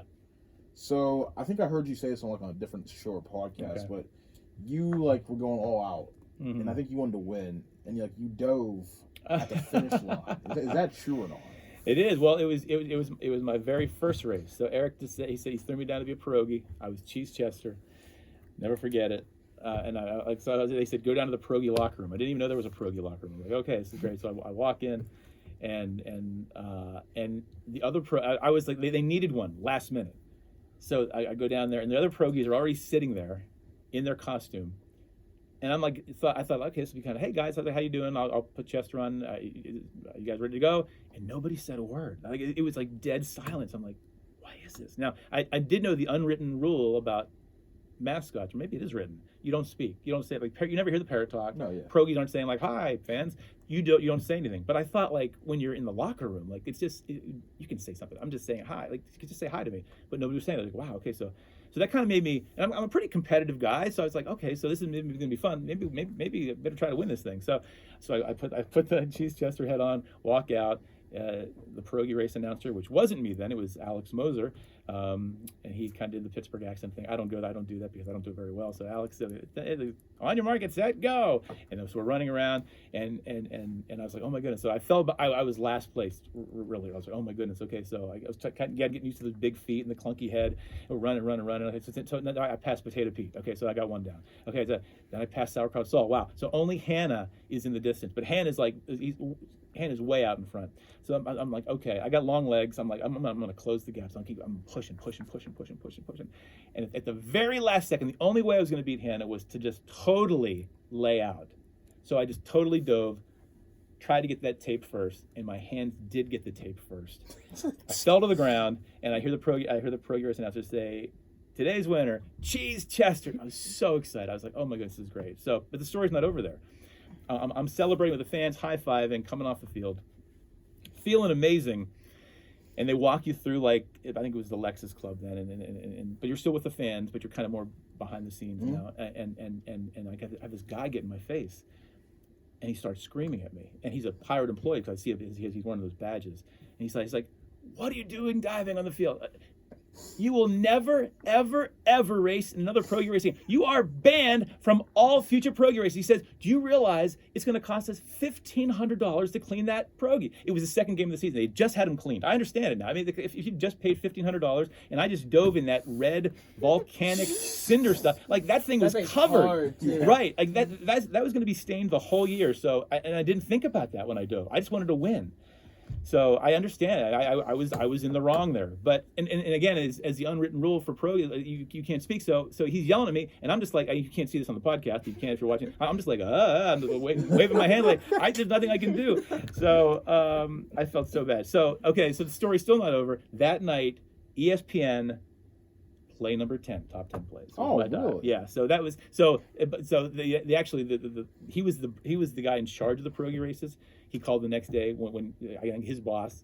So I think I heard you say this on a different show or podcast, but you were going all out, and I think you wanted to win, and you dove at the finish line. Is that true or not? It is. Well, it was my very first race. So Eric he said he threw me down to be a pierogi. I was cheese Chester. Never forget it. And they said, go down to the pierogi locker room. I didn't even know there was a pierogi locker room. I'm like, okay, this is great. So I walk in, and the other I was like, they needed one last minute. So I go down there, and the other pierogis are already sitting there in their costume. And I'm like, I thought, okay, this would be kind of, hey guys, how you doing? I'll put Chester on. You guys ready to go? And nobody said a word. Like it was like dead silence. I'm like, why is this? Now I did know the unwritten rule about mascots, or maybe it is written. You don't speak. You don't say you never hear the parrot talk. No, yeah. Pierogies aren't saying like, hi fans. You don't say anything. But I thought when you're in the locker room, it's just you can say something. I'm just saying hi. You could just say hi to me. But nobody was saying it. Like, wow, okay, so that kind of made me. And I'm a pretty competitive guy, so I was like, okay, so this is maybe going to be fun. Maybe I better try to win this thing. So I put the cheese Chester head on, walk out. The pierogi race announcer, which wasn't me then, it was Alex Moser, and he kind of did the Pittsburgh accent thing. I don't do that because I don't do it very well. So Alex said, on your mark, get set, go. And so we're running around, and I was like, oh my goodness. So I was last place, really. I was like, oh my goodness. Okay, so I was getting used to the big feet and the clunky head. We're running. So I passed Potato Pete. Okay, so I got one down. Okay, so then I passed Sauerkraut Saul. Wow. So only Hannah is in the distance, but Hannah's Hannah's way out in front. So I'm like, okay, I got long legs. I'm like, I'm going to close the gap. So I'm pushing. And at the very last second, the only way I was going to beat Hannah was to just totally lay out. So I just totally dove, tried to get that tape first, and my hands did get the tape first. I fell to the ground, and I hear the pierogi race announcer say, today's winner, Cheese Chester. I was so excited. I was like, oh my goodness, this is great. So, but the story's not over there. I'm celebrating with the fans, high-fiving, coming off the field, feeling amazing. And they walk you through, I think it was the Lexus Club then, but you're still with the fans, but you're kind of more behind the scenes now. And I have this guy get in my face, and he starts screaming at me. And he's a pirate employee, because I see he's one of those badges. And he's like, what are you doing diving on the field? You will never, ever, ever race another pierogi racing. You are banned from all future pierogi races. He says, do you realize it's going to cost us $1,500 to clean that pierogi? It was the second game of the season. They just had him cleaned. I understand it now. I mean, if you just paid $1,500 and I just dove in that red volcanic cinder stuff, that thing was covered. Hard, right. That was going to be stained the whole year. So, and I didn't think about that when I dove. I just wanted to win. So I understand. I was in the wrong there. But and again, as the unwritten rule for pro, you can't speak. So he's yelling at me, and I'm just like, you can't see this on the podcast, but you can if you're watching. I'm just like, I'm waving my hand like there's nothing I can do. So I felt so bad. So okay, so the story's still not over. That night, ESPN. Play number 10, top 10 plays. Oh, really? Yeah. So that was he was the guy in charge of the pierogi races. He called the next day when his boss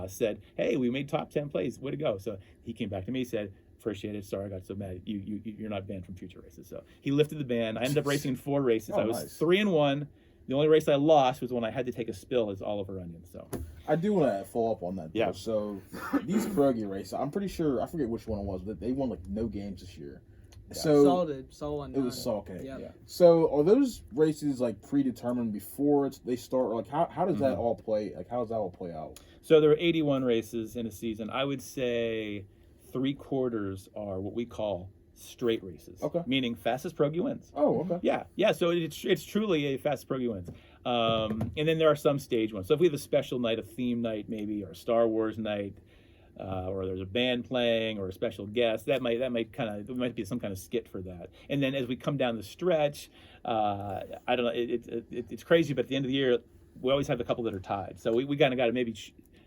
said, "Hey, we made top 10 plays. Way to go!" So he came back to me, said, "Appreciate it. Sorry, I got so mad. You're not banned from future races." So he lifted the ban. I ended up racing in 4 races. I was nice. 3-1. The only race I lost was when I had to take a spill as Oliver Onion. So I do want to follow up on that. Yeah. So these pierogi races, I'm pretty sure, I forget which one it was, but they won no games this year. Yeah. So Saul won. It was Saul, okay. Yep. Yeah. So are those races predetermined before they start? Or how does that all play? How does that all play out? So there are 81 races in a season. I would say 3/4 are what we call straight races. Okay. Meaning fastest pierogi wins. Oh, okay. Yeah. So it's truly a fastest pierogi wins. And then there are some stage ones. So if we have a special night, a theme night maybe, or a Star Wars night, or there's a band playing or a special guest, there might be some kind of skit for that. And then as we come down the stretch, I don't know, it's crazy, but at the end of the year, we always have a couple that are tied. So we kind of got to maybe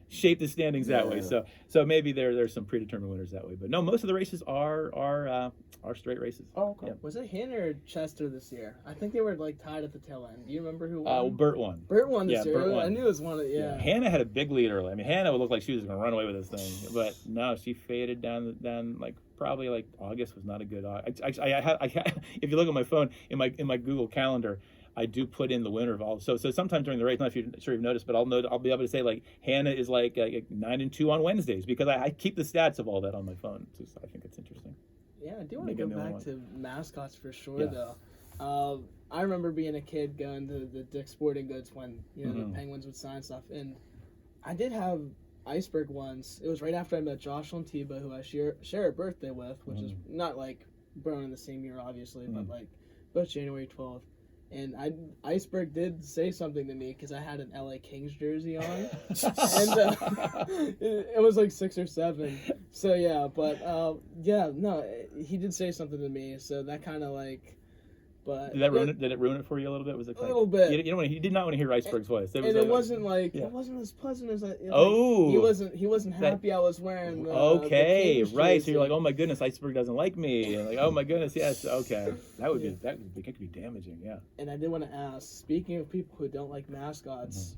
shape the standings that way. Yeah. So maybe there's some predetermined winners that way. But no, most of the races are straight races. Oh, okay. Yeah. Was it Hannah or Chester this year? I think they were like tied at the tail end. Do you remember who won? Bert won. Bert won this year. Bert won. I knew it was one of Hannah had a big lead early. I mean, Hannah would look like she was going to run away with this thing, but no, she faded down like probably like August was not a good. If you look at my phone in my Google Calendar, I do put in the winner of all. So sometimes during the race, not sure you've noticed, but I'll be able to say like Hannah is like 9-2 on Wednesdays because I keep the stats of all that on my phone. I think it's interesting. Yeah, I do want to go back to mascots for sure, Yeah. though. I remember being a kid going to the Dick's Sporting Goods when the Penguins would sign stuff, and I did have Iceberg once. It was right after I met Jocelyn Tiba, who I share a birthday with, which is not like born in the same year, obviously, but like both January 12th. And Iceberg did say something to me because I had an LA Kings jersey on, and it was like 6 or 7. So yeah, but he did say something to me. So that kind of like, but did that ruin it? Did it ruin it for you a little bit? Was it a little bit? You did not want to hear Iceberg's voice. It wasn't like it wasn't as pleasant as he wasn't happy I was wearing. Okay, the Kings right. jersey. So you're like, oh my goodness, Iceberg doesn't like me. And like, oh my goodness, yes, okay. That could be damaging, yeah. And I did want to ask, speaking of people who don't like mascots,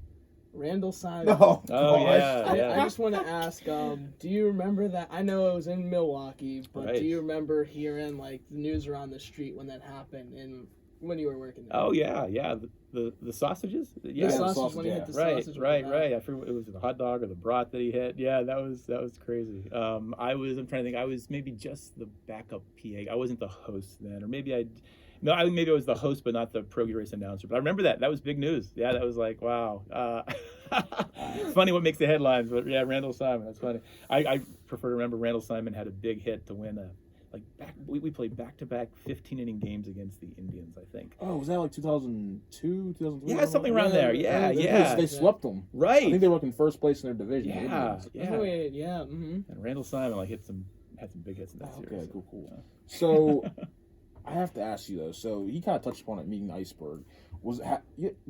Randall Simon. No. I just want to ask, do you remember that? I know it was in Milwaukee, but Right. do you remember hearing like the news around the street when that happened and when you were working there? Oh yeah. The sausages. Yeah. The sausage when he hit the sausage. Right. I forget it was the hot dog or the broth that he hit. Yeah, that was crazy. I'm trying to think. I was maybe just the backup PA. I wasn't the host then, or maybe maybe I was the host, but not the Pro Race announcer. But I remember that. That was big news. Yeah, that was like, wow. Funny what makes the headlines, but yeah, Randall Simon. That's funny. I prefer to remember Randall Simon had a big hit to win we played back-to-back 15-inning games against the Indians, I think. Oh, was that like 2002, 2003? Yeah, something around there. Yeah. They swept them. Right. I think they were in first place in their division. Yeah. And Randall Simon had some big hits in that series. Okay, cool. Yeah. So I have to ask you though. So you kind of touched upon it, meeting Iceberg.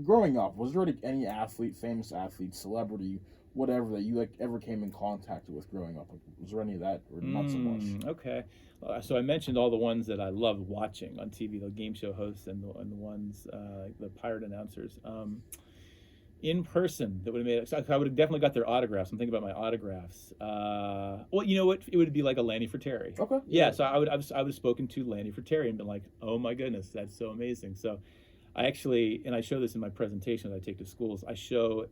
Growing up, was there any athlete, famous athlete, celebrity, whatever that you ever came in contact with growing up? Like, was there any of that, or not so much? Okay. So I mentioned all the ones that I loved watching on TV, the game show hosts and the ones the pirate announcers. In person, that would have made it. I would have definitely got their autographs. I'm thinking about my autographs. Well, you know what? It would be like a Lanny Fratteri. Okay. Yeah. So I would have spoken to Lanny Fratteri and been like, oh my goodness, that's so amazing. So I actually, and I show this in my presentation that I take to schools. I show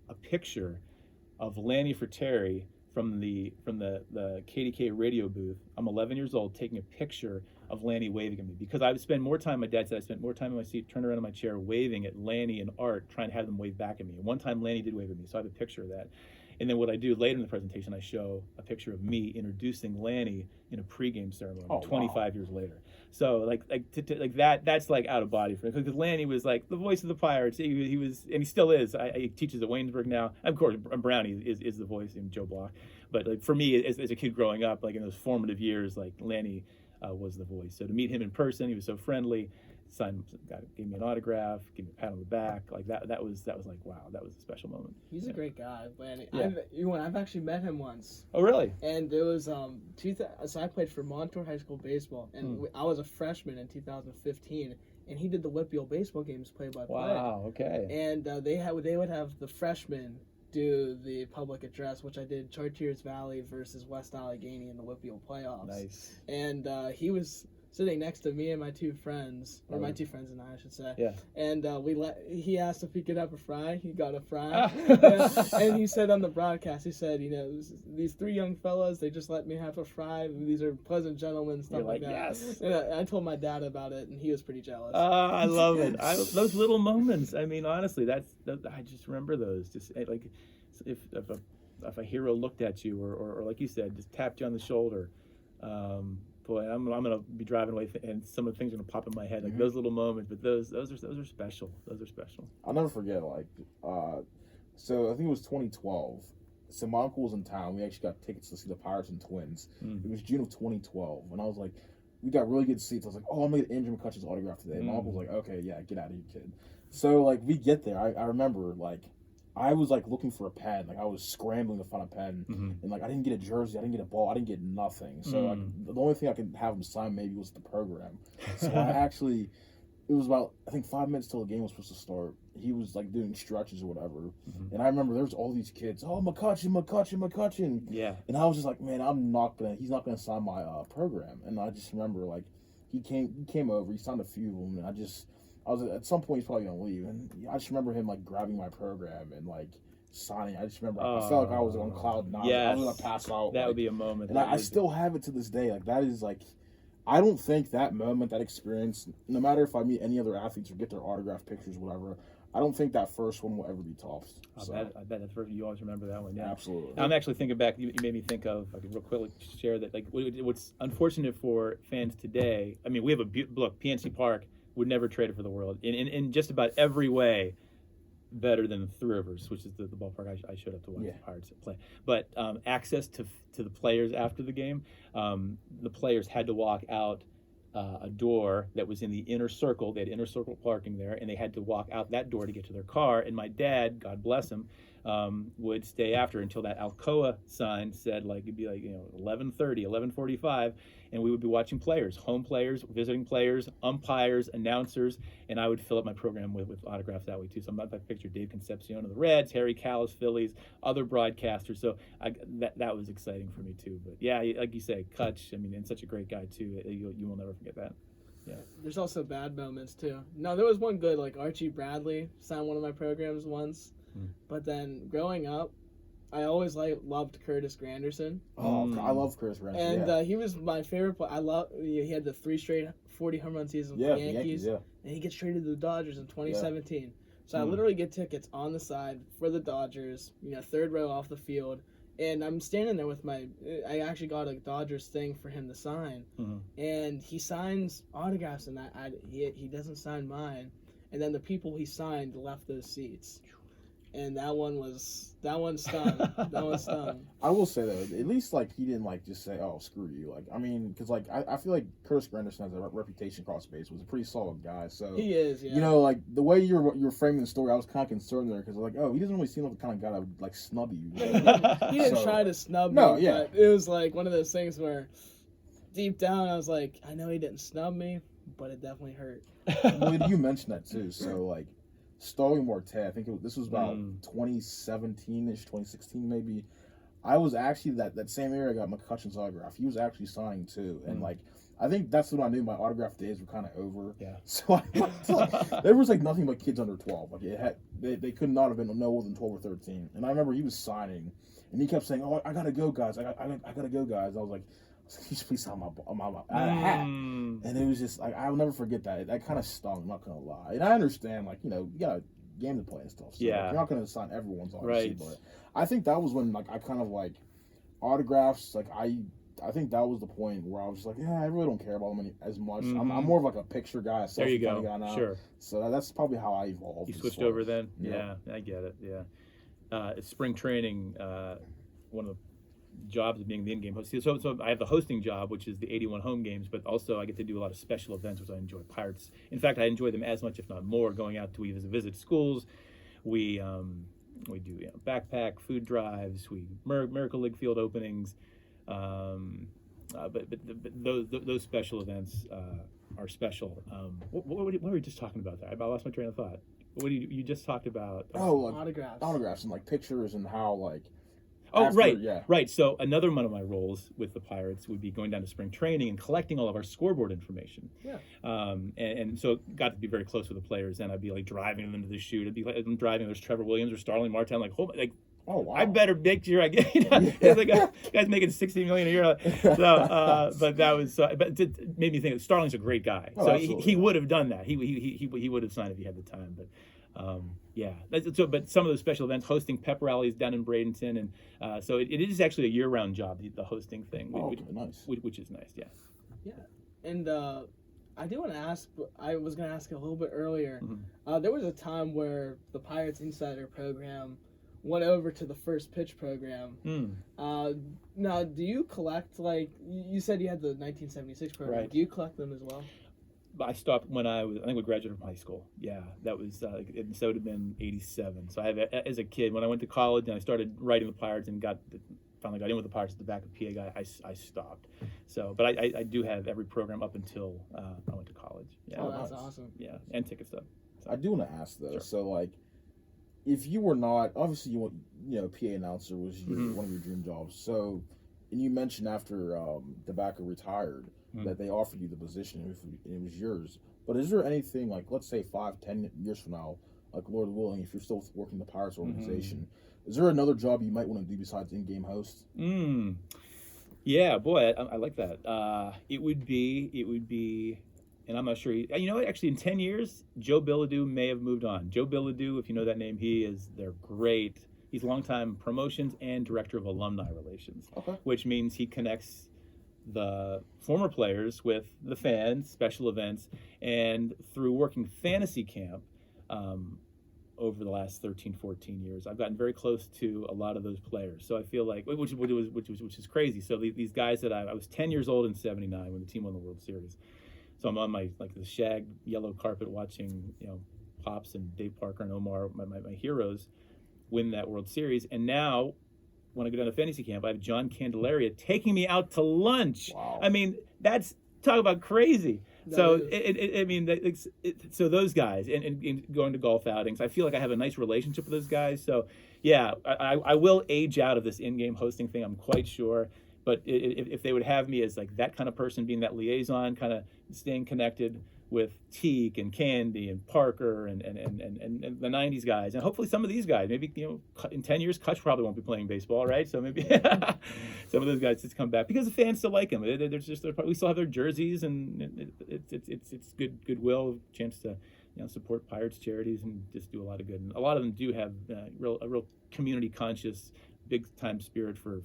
a picture of Lanny Fratteri from the KDK radio booth. I'm 11 years old, taking a picture of Lanny waving at me because I would spend more time. My dad said I spent more time in my seat, turned around in my chair, waving at Lanny and Art, trying to have them wave back at me. And one time Lanny did wave at me, so I have a picture of that. And then what I do later in the presentation, I show a picture of me introducing Lanny in a pregame ceremony 25 years later. So like that, that's like out of body for me because Lanny was like the voice of the Pirates. He was, and he still is. He teaches at Waynesburg now. Of course, Brownie is the voice in Joe Block. But like, for me, as a kid growing up, like in those formative years, like Lanny was the voice. So to meet him in person, he was so friendly. Gave me an autograph, gave me a pat on the back, like that was like wow, that was a special moment. He's a great guy, Lanny. Yeah. I've actually met him once. Oh really? And it was so I played for Montour High School baseball, and I was a freshman in 2015, and he did the Whitfield baseball games play-by-play. Wow, okay. And they would have the freshmen do the public address, which I did Chartiers Valley versus West Allegheny in the Whitfield playoffs. Nice. And he was sitting next to me and my two friends, or my two friends and I should say. Yeah. And he asked if he could have a fry. He got a fry. And he said on the broadcast, he said, these 3 young fellas, they just let me have a fry. These are pleasant gentlemen, stuff like that. Yes. And I told my dad about it, and he was pretty jealous. I love it. Those little moments. I mean, honestly, I just remember those. Just like if a hero looked at you, or like you said, just tapped you on the shoulder. Boy, I'm gonna be driving away, and some of the things are gonna pop in my head, like those little moments. But those are special. Those are special. I'll never forget. So I think it was 2012. So my uncle was in town. We actually got tickets to see the Pirates and Twins. It was June of 2012, and I was like, we got really good seats. I was like, oh, I'm gonna get Andrew McCutcheon's autograph today. My uncle was like, okay, yeah, get out of here, kid. So like we get there. I remember like I was like looking for a pen. Like I was scrambling to find a pen, Mm-hmm. and like I didn't get a jersey, I didn't get a ball, I didn't get nothing. So like, the only thing I could have him sign maybe was the program. So I actually, it was about I think 5 minutes till the game was supposed to start. He was like doing stretches or whatever, and I remember there was all these kids. Oh, McCutcheon. Yeah. And I was just like, man, he's not gonna sign my program. And I just remember like he came over, he signed a few of them, and I was at some point he's probably gonna leave, and I just remember him like grabbing my program and like signing. I just remember I felt like I was on cloud nine. Yes. I was gonna pass out. That like, would be a moment. and I still have it to this day. Like that is like, I don't think that moment, that experience, no matter if I meet any other athletes or get their autograph pictures, whatever, I don't think that first one will ever be topped. I bet that's first. You always remember that one. Yeah, absolutely. I'm actually thinking back. You made me think of. I could real quickly share that. Like, what's unfortunate for fans today. I mean, we have look. PNC Park would never trade it for the world in just about every way. Better than the Three Rivers, which is the ballpark I showed up to watch the Pirates play. But access to the players after the game, the players had to walk out a door that was in the inner circle. They had inner circle parking there, and they had to walk out that door to get to their car. And my dad, God bless him, would stay after until that Alcoa sign said, like, it'd be like 11:30, 11:45, and we would be watching players, home players, visiting players, umpires, announcers, and I would fill up my program with autographs that way too. So I pictured Dave Concepcion of the Reds, Harry Callis, Phillies, other broadcasters. So that was exciting for me too. But yeah, like you say, Kutch, I mean, and such a great guy too. You will never forget that. Yeah. There's also bad moments too. No, there was one good, like Archie Bradley signed one of my programs once. But then growing up, I always loved Curtis Granderson. Oh, I love Curtis Granderson. And he was my favorite player. He had the 3 straight 40 home run seasons with the Yankees. And he gets traded to the Dodgers in 2017. Yeah. So I literally get tickets on the side for the Dodgers, third row off the field. And I'm standing there with I actually got a Dodgers thing for him to sign. And he signs autographs, and he doesn't sign mine. And then the people he signed left those seats. And that one stung. That one stung. I will say though, at least like he didn't like just say, "Oh, screw you." Like I mean, because like I feel like Curtis Granderson has a reputation across base, was a pretty solid guy. So he is. Yeah. Like the way you're framing the story, I was kind of concerned there because like, oh, he doesn't really seem like the kind of guy that would like snub you. He didn't try to snub me. No, yeah. But it was like one of those things where deep down I was like, I know he didn't snub me, but it definitely hurt. Well, you mentioned that too. So like. Starling Marte, I think this was about 2017-ish, 2016 maybe. I was actually that same year I got McCutcheon's autograph. He was actually signing too, and like I think that's when I knew my autograph days were kind of over. Yeah. So there was like nothing but kids under 12. Like they could not have been no more than 12 or 13. And I remember he was signing, and he kept saying, "Oh, I gotta go, guys. I gotta go, guys." I was like, please sign my hat. And it was just like I'll never forget that. That kind of stung. I'm not gonna lie. And I understand, like you got a game to play and stuff. So like, you're not gonna sign everyone's autograph. Right. But I think that was when like I kind of like autographs. Like I think that was the point where I was just like, yeah, I really don't care about them as much. I'm more of like a picture guy. There you go. Guy now. Sure. So that's probably how I evolved. You switched over then. Yeah, I get it. Yeah. It's spring training. One of the jobs of being the in-game host. So I have the hosting job, which is the 81 home games, but also I get to do a lot of special events, which I enjoy. Pirates. In fact, I enjoy them as much, if not more, going out to visit schools. We do backpack food drives. We Miracle League field openings. But those special events are special. What were we just talking about there? I lost my train of thought. What you just talked about? Autographs and like pictures and how like. Oh, right. So another one of my roles with the Pirates would be going down to spring training and collecting all of our scoreboard information. Yeah. And so got to be very close with the players. And I'd be like driving them to the shoot. I'd be like I'm driving. There's Trevor Williams or Starling Marte. I'm like, oh wow. I better make sure I get. It's like guy's making $60 million a year. So, but that was. But it made me think. Starling's a great guy. Oh, so he would have done that. He would have signed if he had the time. But. But some of those special events, hosting pep rallies down in Bradenton, and so it is actually a year-round job, the hosting thing, which is nice, yeah. Yeah, and I do want to ask. I was going to ask a little bit earlier. There was a time where the Pirates Insider program went over to the First Pitch program. Now, do you collect, like you said, you had the 1976 program? Right. Do you collect them as well? I stopped when I think we graduated from high school. Yeah, that was so it would have been '87. So I have as a kid when I went to college and I started writing the Pirates and finally got in with the Pirates at the back of PA guy. I stopped. So, but I do have every program up until I went to college. Yeah, Oh, that's awesome. Yeah, and ticket stuff. So. I do want to ask though. Sure. So like, if you were not obviously PA announcer was one of your dream jobs. So, and you mentioned after Tobacco retired that they offered you the position and it was yours. But is there anything like, let's say 5-10 years from now, like Lord willing, if you're still working the Pirates organization, is there another job you might want to do besides in-game host? Yeah, boy, I like that. It would be, and I'm not sure. You know what? Actually, in 10 years, Joe Bilodeau may have moved on. Joe Bilodeau, if you know that name, they're great. He's longtime promotions and director of alumni relations, which means he connects the former players with the fans, special events, and through working fantasy camp over the last 13, 14 years, I've gotten very close to a lot of those players. So I feel like, which is crazy. So these guys that I was 10 years old in '79 when the team won the World Series. So I'm on the shag yellow carpet watching, Pops and Dave Parker and Omar, my heroes, win that World Series. And now, when I go down to fantasy camp, I have John Candelaria taking me out to lunch. Wow. I mean, talk about crazy. So so those guys and going to golf outings, I feel like I have a nice relationship with those guys. So yeah, I will age out of this in-game hosting thing. I'm quite sure. But if they would have me as like that kind of person, being that liaison, kind of staying connected with Teague and Candy and Parker and the '90s guys, and hopefully some of these guys, maybe in 10 years, Kutch probably won't be playing baseball, right? So maybe some of those guys just come back because the fans still like him. We still have their jerseys, and it's goodwill, chance to support Pirates charities and just do a lot of good. And a lot of them do have a real community conscious, big time spirit for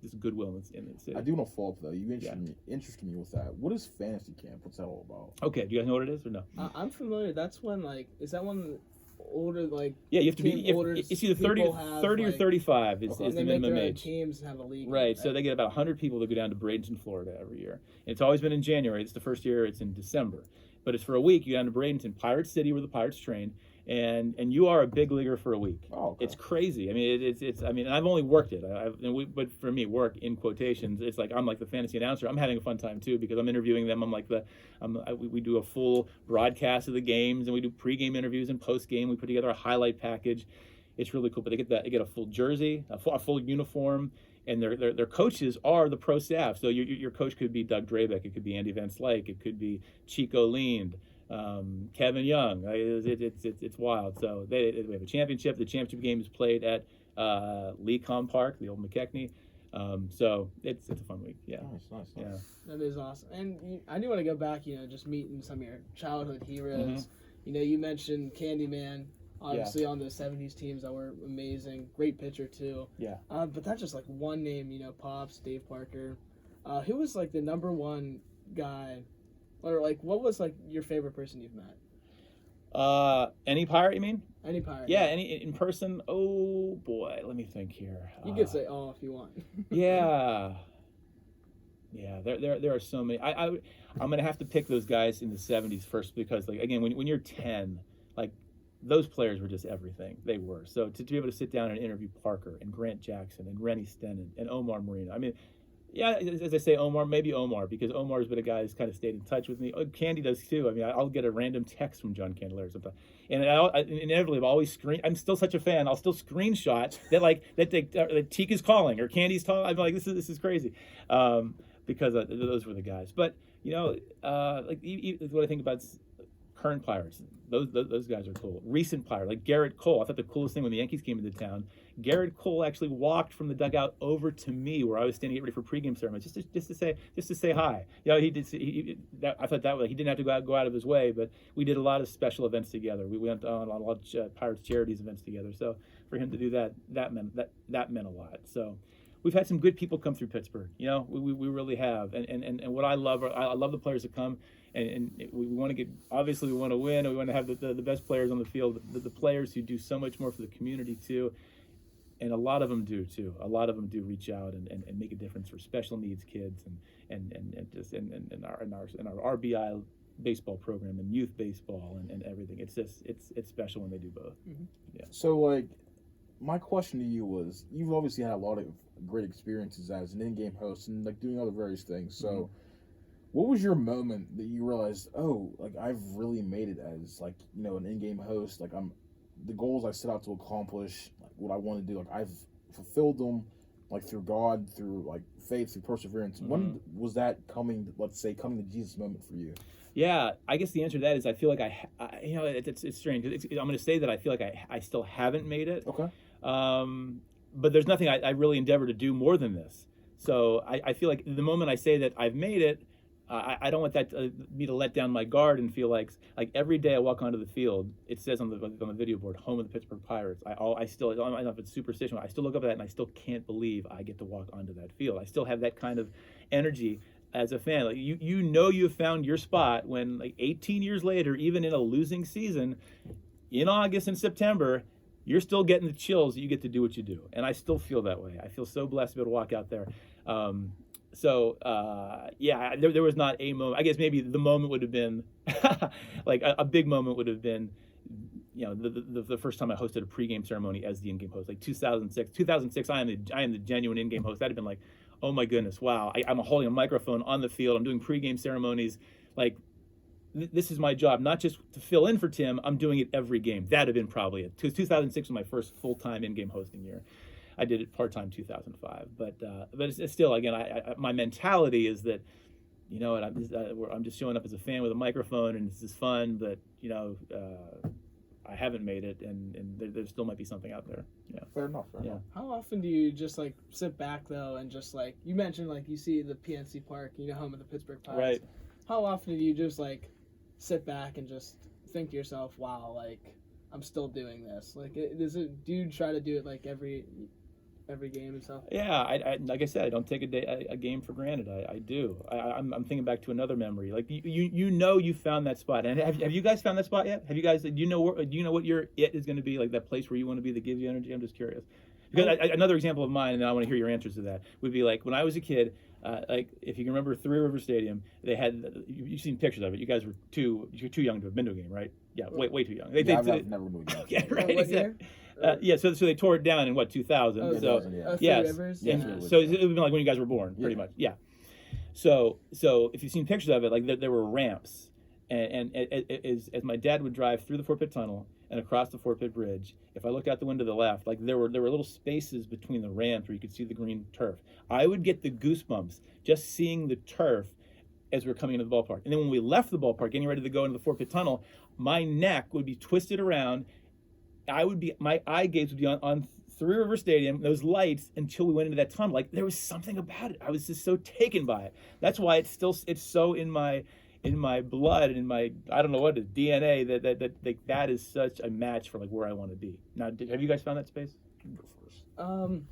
this goodwill in the city. I do want to follow up though. You interested me with that. What is fantasy camp? What's that all about? Okay, do you guys know what it is or no? I'm familiar. That's when is that one older Yeah, you have to be. It's either 30 or 35 is the minimum age. Teams and have a league. Right. So they get about 100 people that go down to Bradenton, Florida every year. And it's always been in January. It's the first year. It's in December, but it's for a week. You go down to Bradenton, Pirate City, where the Pirates train. And you are a big leaguer for a week. Oh, okay. It's crazy. I mean, and I've only worked it. But for me, work in quotations. It's like I'm like the fantasy announcer. I'm having a fun time too because I'm interviewing them. We do a full broadcast of the games and we do pregame interviews and postgame. We put together a highlight package. It's really cool. But they get a full jersey, a full uniform, and their coaches are the pro staff. So your coach could be Doug Drabeck. It could be Andy Van Slyke. It could be Chico Leand. Kevin Young. It's wild. So we have a championship. The championship game is played at Lecom Park, the old McKechnie. So it's a fun week. Yeah. Nice. Yeah. That is awesome. And I do want to go back. Just meeting some of your childhood heroes. You mentioned Candyman. Obviously on the '70s teams that were amazing. Great pitcher too. Yeah. But that's just like one name. Pops, Dave Parker. Who was like the number one guy? Or what was your favorite person you've met? Any Pirate, you mean? Any Pirate. Yeah, any in person. Oh boy, let me think here. You could say if you want. Yeah. There are so many. I'm gonna have to pick those guys in the '70s first because again when you're 10, those players were just everything. They were. So to be able to sit down and interview Parker and Grant Jackson and Rennie Stennon and Omar Moreno. I mean. Yeah, as I say, maybe Omar, because Omar's been a guy who's kind of stayed in touch with me. Candy does too. I mean, I'll get a random text from John Candelaria sometimes, and I inevitably I've always I'm still such a fan. I'll still screenshot that Teak is calling or Candy's calling. I'm like, this is crazy, because those were the guys. But what I think about current Pirates, those guys are cool. Recent Pirates, like Garrett Cole. I thought the coolest thing when the Yankees came into town, Garrett Cole actually walked from the dugout over to me where I was standing getting ready for pregame ceremony, just to say hi. I thought that way. He didn't have to go out of his way, but we did a lot of special events together. We went on a lot of Pirates charities events together. So for him to do that meant a lot. So. We've had some good people come through Pittsburgh. We really have. And what I love the players that come, and we want to we want to win, and we want to have the best players on the field, the players who do so much more for the community too. And a lot of them do too. A lot of them do reach out and make a difference for special needs kids and our RBI baseball program and youth baseball and everything. It's just it's special when they do both. Mm-hmm. Yeah. So, like, my question to you was, you've obviously had a lot of great experiences as an in-game host and like doing other various things. So, what was your moment that you realized, oh, like I've really made it as like, you know, an in-game host? Like the goals I set out to accomplish, like what I want to do, like I've fulfilled them, like through God, through like faith, through perseverance. When was that coming to Jesus moment for you? Yeah, I guess the answer to that is I feel like I you know, it's strange. I'm going to say that I feel like I still haven't made it. Okay. But there's nothing I really endeavor to do more than this. So I feel like the moment I say that I've made it, I don't want that me to let down my guard and feel like every day I walk onto the field, it says on the video board, home of the Pittsburgh Pirates. I don't know if it's superstition, I still look up at that and I still can't believe I get to walk onto that field. I still have that kind of energy as a fan. Like you know you've found your spot when like 18 years later, even in a losing season, in August and September, you're still getting the chills that you get to do what you do. And I still feel that way. I feel so blessed to be able to walk out there. Yeah, there was not a moment. I guess maybe the moment would have been like a big moment would have been, you know, the first time I hosted a pregame ceremony as the in-game host, like 2006. I am the genuine in-game host. That'd have been like, oh my goodness, wow! I'm holding a microphone on the field. I'm doing pregame ceremonies. Like this is my job, not just to fill in for Tim. I'm doing it every game. That'd have been probably it. 2006 was my first full-time in-game hosting year. I did it part-time 2005, but it's still, again, my mentality is that, you know, I'm just showing up as a fan with a microphone and it's just fun, but you know, I haven't made it, and there still might be something out there. Yeah. Fair enough. How often do you just like sit back though and just like you mentioned, like you see the PNC Park, you know, home of the Pittsburgh Pirates. Right. How often do you just like sit back and just think to yourself, wow, like I'm still doing this? Like, do you try to do it like every game and stuff? Yeah, I like I said, I don't take a game for granted. I do. I'm thinking back to another memory. Like you know you found that spot. And have you guys found that spot yet? Have you guys? Do you know what your it is going to be, like that place where you want to be that gives you energy? I'm just curious. Because another example of mine, and I want to hear your answers to that, would be like when I was a kid. Like if you can remember Three River Stadium, they had you've seen pictures of it. You guys were too young to have been to a game, right? Yeah, way too young. I've never been to a game. Okay, right, exactly. Yeah, so they tore it down in what 2000. Oh, so 2000, yes, Rivers? yeah. Yeah. So it would have been like when you guys were born, pretty much. Yeah. So if you've seen pictures of it, like there were ramps, and as my dad would drive through the Fort Pitt Tunnel and across the Fort Pitt Bridge, if I looked out the window to the left, like there were little spaces between the ramps where you could see the green turf. I would get the goosebumps just seeing the turf as we were coming into the ballpark. And then when we left the ballpark, getting ready to go into the Fort Pitt Tunnel, my neck would be twisted around. My eye gaze would be on Three River Stadium, those lights, until we went into that tunnel. Like there was something about it. I was just so taken by it. That's why it's so in my blood and in my, I don't know what it is, DNA, that is such a match for like where I want to be. Now, have you guys found that space? You go first.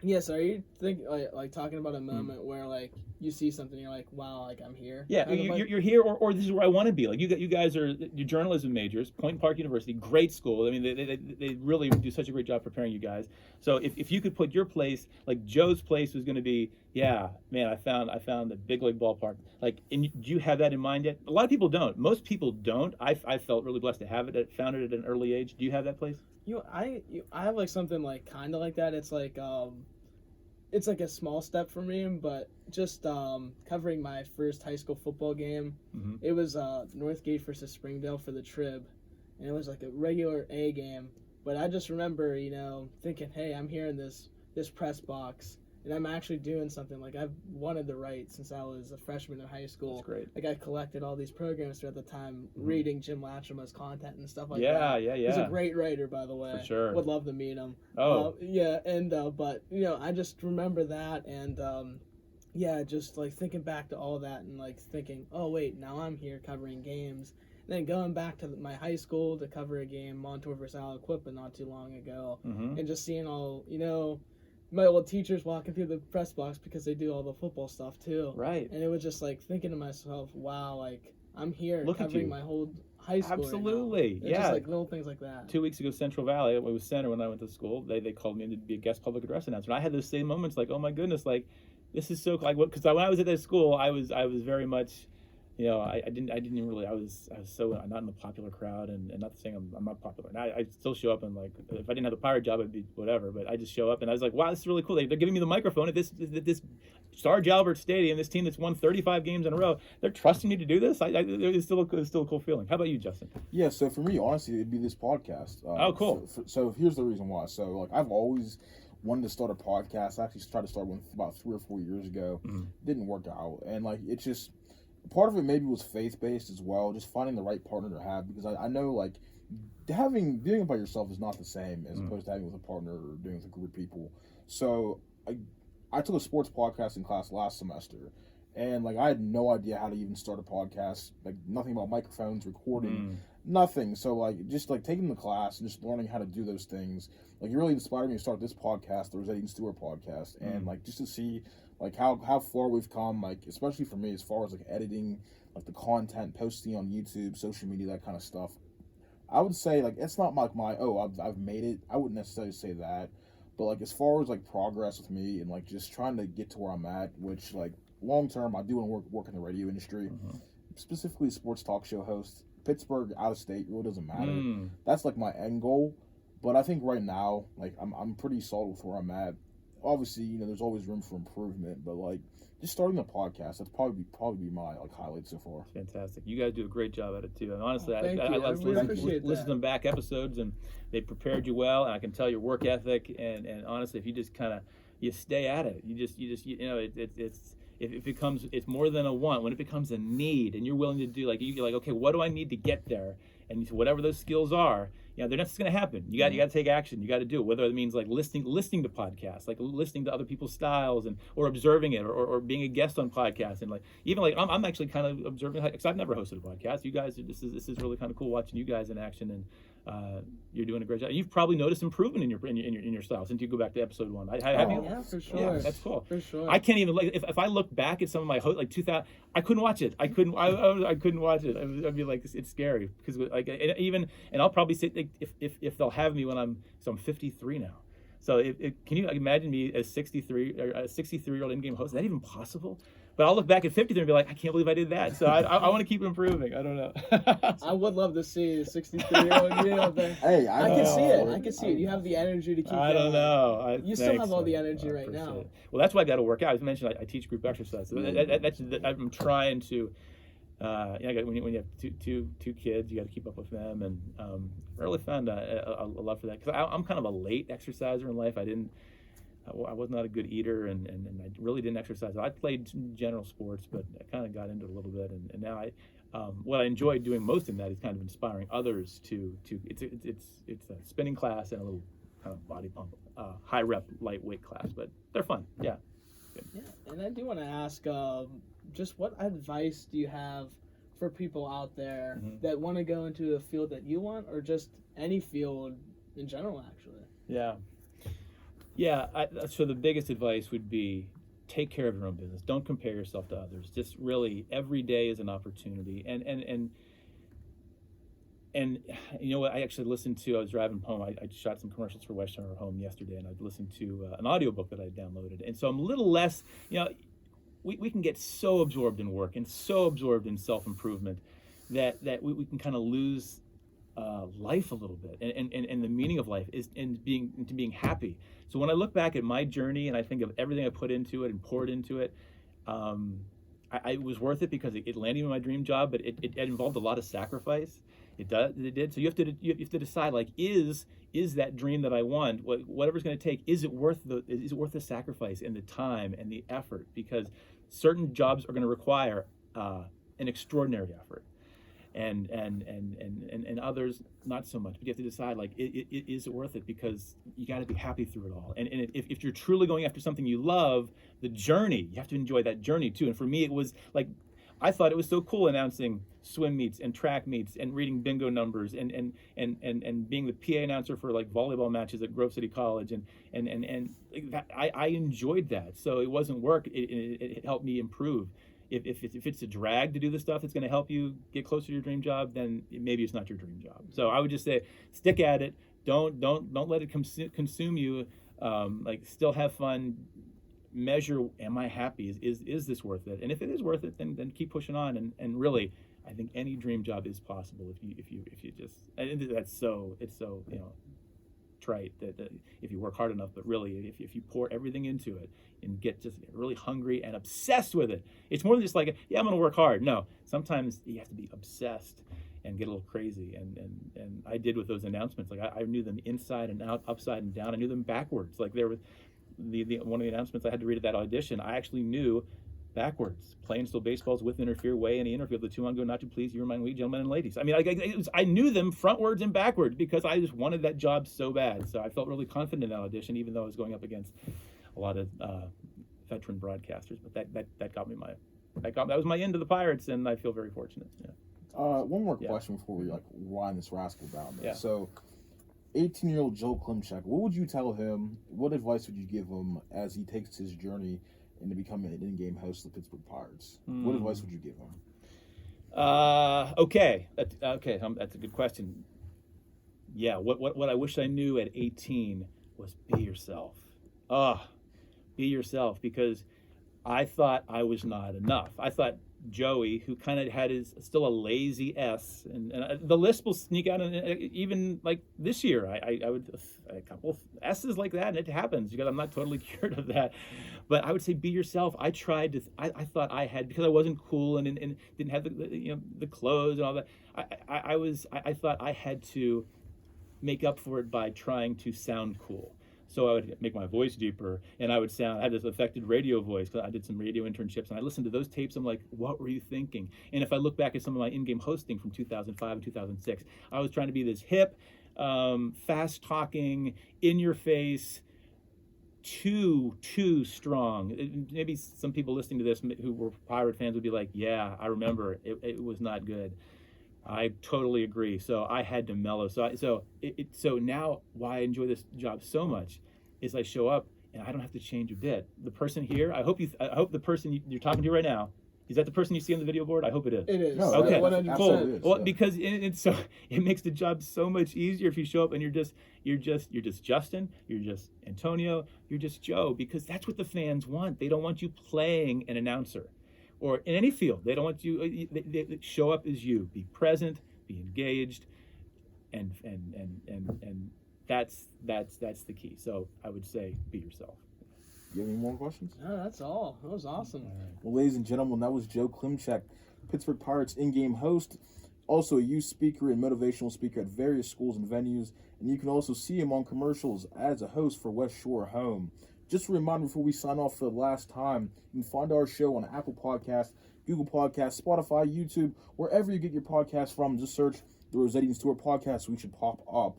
Yes. Are you like talking about a moment where like you see something, you're like, wow, like I'm here? Yeah, you're here, or this is where I want to be. Like you guys are your journalism majors, Point Park University, great school. I mean, they really do such a great job preparing you guys. So if you could put your place, like Joe's place was going to be, yeah, man, I found the big league ballpark. Like, and do you have that in mind yet? A lot of people don't. Most people don't. I felt really blessed to have it. Found it at an early age. Do you have that place? I have like something like kind of like that. It's like a small step for me, but just covering my first high school football game. Mm-hmm. It was Northgate versus Springdale for the Trib, and it was like a regular A game. But I just remember, you know, thinking, hey, I'm here in this press box, and I'm actually doing something. Like I've wanted to write since I was a freshman in high school. That's great. Like I collected all these programs throughout the time, reading Jim Latrima's content and stuff like Yeah. that. He's a great writer, by the way. For sure. Would love to meet him. Oh. Yeah, and but you know, I just remember that, and yeah, just like thinking back to all that, and like thinking, oh wait, now I'm here covering games. And then going back to my high school to cover a game, Montour versus Aliquippa not too long ago, and just seeing all, you know, my old teachers walking through the press box because they do all the football stuff too. Right. And it was just like thinking to myself, wow, like I'm here Look at covering you. my whole high school. Absolutely. Right now. It's Yeah. just like little things like that. 2 weeks ago, Central Valley, it was center when I went to school. They called me in to be a guest public address announcer. And I had those same moments, like, oh my goodness, like this is so like what? Because when I was at that school, I was very much I didn't really, I was so not in the popular crowd, and not saying I'm not popular. And I still show up, and like, if I didn't have a pirate job, I'd be whatever, but I just show up, and I was like, wow, this is really cool. They're giving me the microphone at this Sarge Albert Stadium, this team that's won 35 games in a row. They're trusting me to do this. It's still a cool feeling. How about you, Justin? Yeah, so for me, honestly, it'd be this podcast. Oh, cool. So here's the reason why. So, like, I've always wanted to start a podcast. I actually tried to start one about 3 or 4 years ago. Didn't work out. And, like, it's just, part of it maybe was faith-based as well, just finding the right partner to have, because I know, like, doing it by yourself is not the same as opposed to having it with a partner or doing it with a group of people. So, I took a sports podcasting class last semester, and like I had no idea how to even start a podcast, like nothing about microphones, recording, nothing. So like just like taking the class and just learning how to do those things, like it really inspired me to start this podcast, the Rossetti and Stewart podcast, and like just to see like how far we've come, like especially for me as far as like editing, like the content, posting on YouTube, social media, that kind of stuff. I would say like it's not like I've made it. I wouldn't necessarily say that. But like as far as like progress with me and like just trying to get to where I'm at, which like long term I do want to work in the radio industry, specifically sports talk show host. Pittsburgh, out of state, really doesn't matter. That's like my end goal. But I think right now, like I'm pretty solid with where I'm at. Obviously, there's always room for improvement, but like just starting a podcast, that's probably be my like highlight so far. Fantastic. You guys do a great job at it too. And honestly, I love really listen to them back episodes, and they prepared you well, and I can tell your work ethic, and honestly, if you just kind of you stay at it, it's more than a want. When it becomes a need, and you're willing to do you're like, okay, what do I need to get there? And whatever those skills are, they're not just going to happen. You got to take action. You got to do it. Whether it means like listening to podcasts, like listening to other people's styles, or observing it, or being a guest on podcasts, and like even like I'm actually kind of observing, because I've never hosted a podcast. You guys, this is really kind of cool watching you guys in action, and you're doing a great job. You've probably noticed improvement in your style since you go back to episode 1. Have you? Yeah, for sure. Yeah, that's cool. For sure. I can't even if I look back at some of my like 2000, I couldn't watch it. I couldn't watch it. I'd be like, it's scary because like and I'll probably say if they'll have me when I'm 53 now. So can you imagine me as 63-year-old in-game host? Is that even possible? But I'll look back at 53 and be like, I can't believe I did that. So I want to keep improving. I don't know. I would love to see a 63-year-old Hey, I can see it. I can see it. You have the energy to keep going. I don't know. You still have all the energy right now. Well, that's why I got to work out. As I mentioned, I teach group exercise. So I'm trying to. When you have two kids, you got to keep up with them, and I really found a love for that, because I'm kind of a late exerciser in life. I was not a good eater, and I really didn't exercise. I played general sports, but I kind of got into it a little bit, and now what I enjoy doing most in that is kind of inspiring others to it's a spinning class and a little kind of body pump, high rep, lightweight class, but they're fun. Yeah. Good. Yeah, and I do want to ask, just what advice do you have for people out there that want to go into a field that you want, or just any field in general, actually? Yeah, so the biggest advice would be take care of your own business. Don't compare yourself to others. Just really, every day is an opportunity. And you know what, I actually listened to, I was driving home, I shot some commercials for West Turner Home yesterday, and I listened to an audiobook that I downloaded. And so I'm a little less, we can get so absorbed in work and so absorbed in self-improvement that we can kind of lose life a little bit, and the meaning of life is in being happy. So when I look back at my journey and I think of everything I put into it and poured into it, it was worth it, because it landed me my dream job, but it involved a lot of sacrifice. It did. So you have to decide, like, is that dream that I want, whatever's going to take, is it worth the sacrifice and the time and the effort? Because certain jobs are going to require an extraordinary effort, and others not so much. But you have to decide, like, is it worth it? Because you got to be happy through it all. And if you're truly going after something you love, the journey, you have to enjoy that journey too. And for me, it was like, I thought it was so cool announcing swim meets and track meets and reading bingo numbers and being the PA announcer for like volleyball matches at Grove City College, and I enjoyed that. So it wasn't work. It helped me improve. If it's a drag to do the stuff that's going to help you get closer to your dream job, then maybe it's not your dream job. So I would just say, stick at it. Don't let it consume you. Like, still have fun. measure, am I happy? Is this worth it? And if it is worth it, then keep pushing on. And really, I think any dream job is possible if you just, and it's so trite that if you work hard enough, but really if you pour everything into it and get just really hungry and obsessed with it, it's more than just like, yeah, I'm gonna work hard. No, sometimes you have to be obsessed and get a little crazy, and I did with those announcements. Like I knew them inside and out, upside and down. I knew them backwards. Like there was one of the announcements I had to read at that audition, I actually knew backwards. Plain still baseballs with interfere way any interfere. The two on go not to please you remind we gentlemen and ladies. I mean, I knew them frontwards and backwards because I just wanted that job so bad. So I felt really confident in that audition, even though I was going up against a lot of veteran broadcasters. But that got me that was my end to the Pirates, and I feel very fortunate. Yeah. One more question before we wind this rascal down. Yeah. So, 18-year-old Joe Klimchak, what would you tell him? What advice would you give him as he takes his journey into becoming an in-game host of the Pittsburgh Pirates? What advice would you give him? Okay, that's a good question. Yeah, what I wish I knew at 18 was be yourself. Be yourself, because I thought I was not enough. I thought Joey, who kind of had still a lazy S, and the list will sneak out, and even like this year, I would a couple S's like that, and it happens because I'm not totally cured of that. But I would say be yourself. I tried to. I thought I had, because I wasn't cool and didn't have the clothes and all that. I thought I had to make up for it by trying to sound cool. So I would make my voice deeper, and I had this affected radio voice because I did some radio internships, and I listened to those tapes. I'm like, what were you thinking? And if I look back at some of my in-game hosting from 2005 and 2006, I was trying to be this hip, fast-talking, in-your-face, too strong. Maybe some people listening to this who were Pirate fans would be like, yeah, I remember. It was not good. I totally agree. So I had to mellow. So now why I enjoy this job so much is I show up and I don't have to change a bit. The person here, I hope the person you're talking to right now, is that the person you see on the video board? I hope it is. It is. No, okay. 100%. Cool. Well, because it makes the job so much easier if you show up and you're just Justin, you're just Antonio, you're just Joe, because that's what the fans want. They don't want you playing an announcer. Or in any field, they don't want you. They show up as you. Be present, be engaged, and that's the key. So I would say be yourself. You have any more questions? No, that's all. That was awesome. Well, ladies and gentlemen, that was Joe Klimchak, Pittsburgh Pirates in-game host, also a youth speaker and motivational speaker at various schools and venues, and you can also see him on commercials as a host for West Shore Home. Just a reminder before we sign off for the last time, you can find our show on Apple Podcasts, Google Podcasts, Spotify, YouTube, wherever you get your podcasts from. Just search the Rossetti and Stewart podcast, so we should pop up.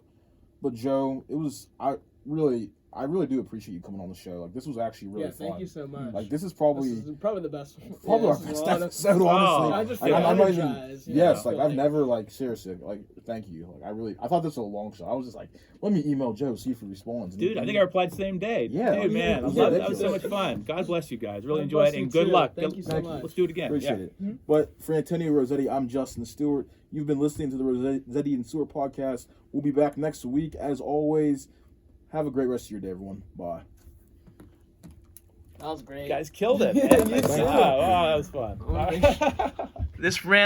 But Joe, I really do appreciate you coming on the show. Like, this was actually really fun. Thank you so much. Like, this is probably the best. Probably our best episode, honestly. I just feel I'm not even. energized. Yes, I've never seriously I thank you. I thought this was a long shot. I was just like, let me email Joe, see if he responds. Dude, I think I replied the same day. Yeah, dude, man, that was so much fun. God bless you guys. Really enjoy it, and good luck. Thank you so much. Let's do it again. Appreciate it. Mm-hmm. But for Antonio Rossetti, I'm Justin Stewart. You've been listening to the Rossetti and Stewart podcast. We'll be back next week, as always. Have a great rest of your day, everyone. Bye. That was great. You guys killed it. Yeah, Wow, that was fun. This ran